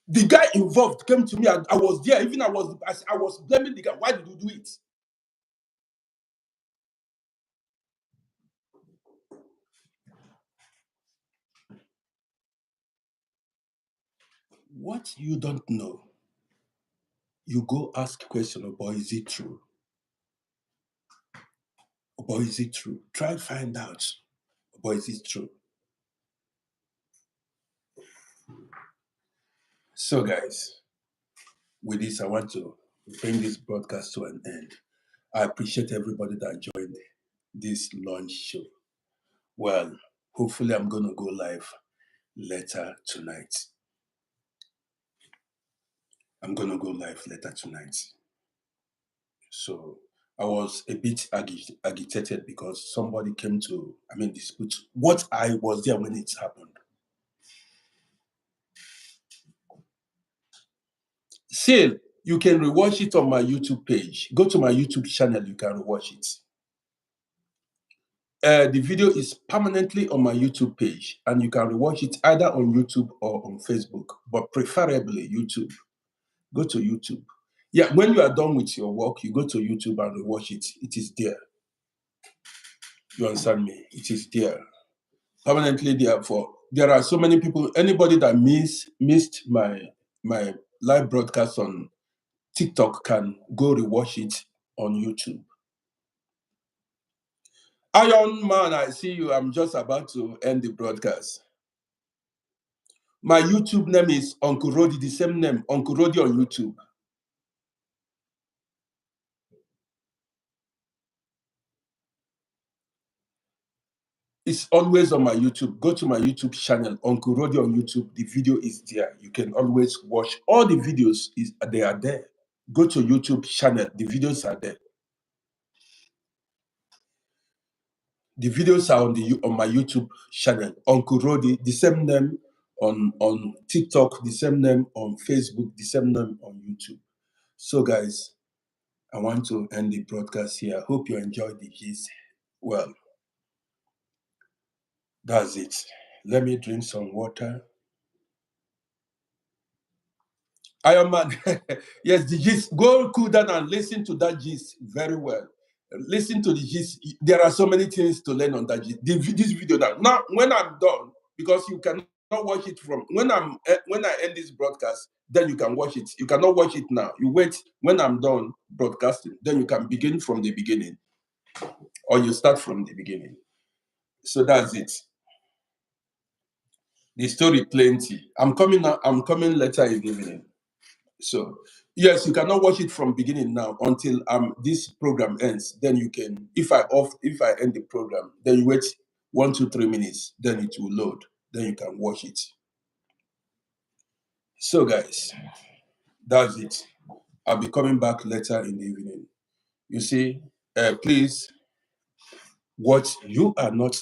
The guy involved came to me. I was there. Even I was blaming the guy. Why did you do it? What you don't know, you go ask question, oh boy, is it true? Oh boy, is it true? Try find out. Oh boy, is it true? So guys, with this, I want to bring this broadcast to an end. I appreciate everybody that joined this launch show. Well, hopefully I'm going to go live later tonight. I'm going to go live later tonight. So I was a bit agitated because somebody came to, dispute what I was there when it happened. Still, you can rewatch it on my YouTube page. Go to my YouTube channel, you can rewatch it. The video is permanently on my YouTube page, and you can rewatch it either on YouTube or on Facebook, but preferably YouTube. Go to YouTube. Yeah, when you are done with your work, you go to YouTube and rewatch it. It is there. You understand me? It is there. Permanently there. For there are so many people. Anybody that missed my live broadcast on TikTok can go rewatch it on YouTube. Iron Man, I see you. I'm just about to end the broadcast. My YouTube name is Uncle Roddy, the same name, Uncle Roddy on YouTube. It's always on my YouTube. Go to my YouTube channel, Uncle Roddy on YouTube. The video is there. You can always watch all the videos. They are there. Go to YouTube channel. The videos are there. The videos are on my YouTube channel, Uncle Roddy, the same name on TikTok, the same name on Facebook, the same name on YouTube. So, guys, I want to end the broadcast here. I hope you enjoyed the gist. Well, that's it. Let me drink some water. Iron Man, yes, the gist. Go cool down and listen to that gist very well. Listen to the gist. There are so many things to learn on that gist. This video now. Now, when I'm done, because you cannot watch it from when I end this broadcast, then you can watch it. You cannot watch it now. You wait when I'm done broadcasting, then you can begin from the beginning, or you start from the beginning. So that's it. The story plenty. I'm coming now. I'm coming later in the evening. So yes, you cannot watch it from beginning now until this program ends. Then you can, if I end the program, then you wait 1 2 3 minutes, then it will load. Then you can watch it. So guys, that's it. I'll be coming back later in the evening. You see, please, what you are not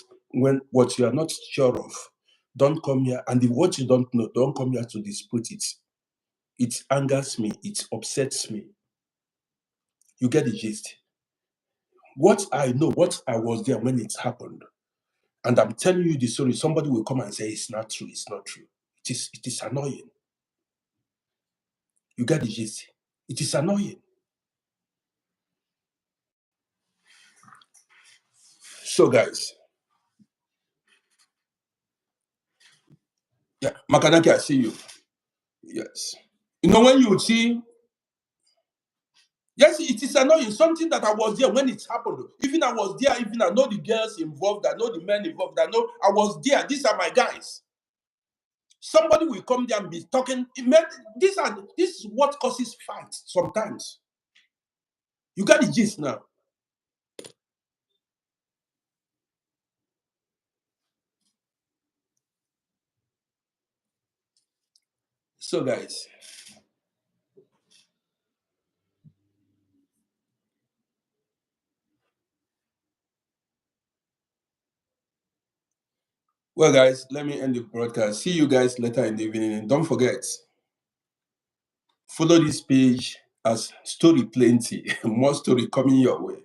sure of, don't come here. And what you don't know, don't come here to dispute it. It angers me. It upsets me. You get the gist. What I know, what I was there when it happened, and I'm telling you the story, somebody will come and say it's not true, it's not true. It is annoying. You get the gist. It is annoying. So guys, yeah, Makanaki, I see you. Yes. You know when you see, yes, it is annoying. Something that I was there when it happened. Even I was there, even I know the girls involved, I know the men involved, I know I was there. These are my guys. Somebody will come there and be talking. This is what causes fights sometimes. You got the gist now. So guys, well guys, let me end the broadcast. See you guys later in the evening. And don't forget, follow this page as story plenty. More story coming your way.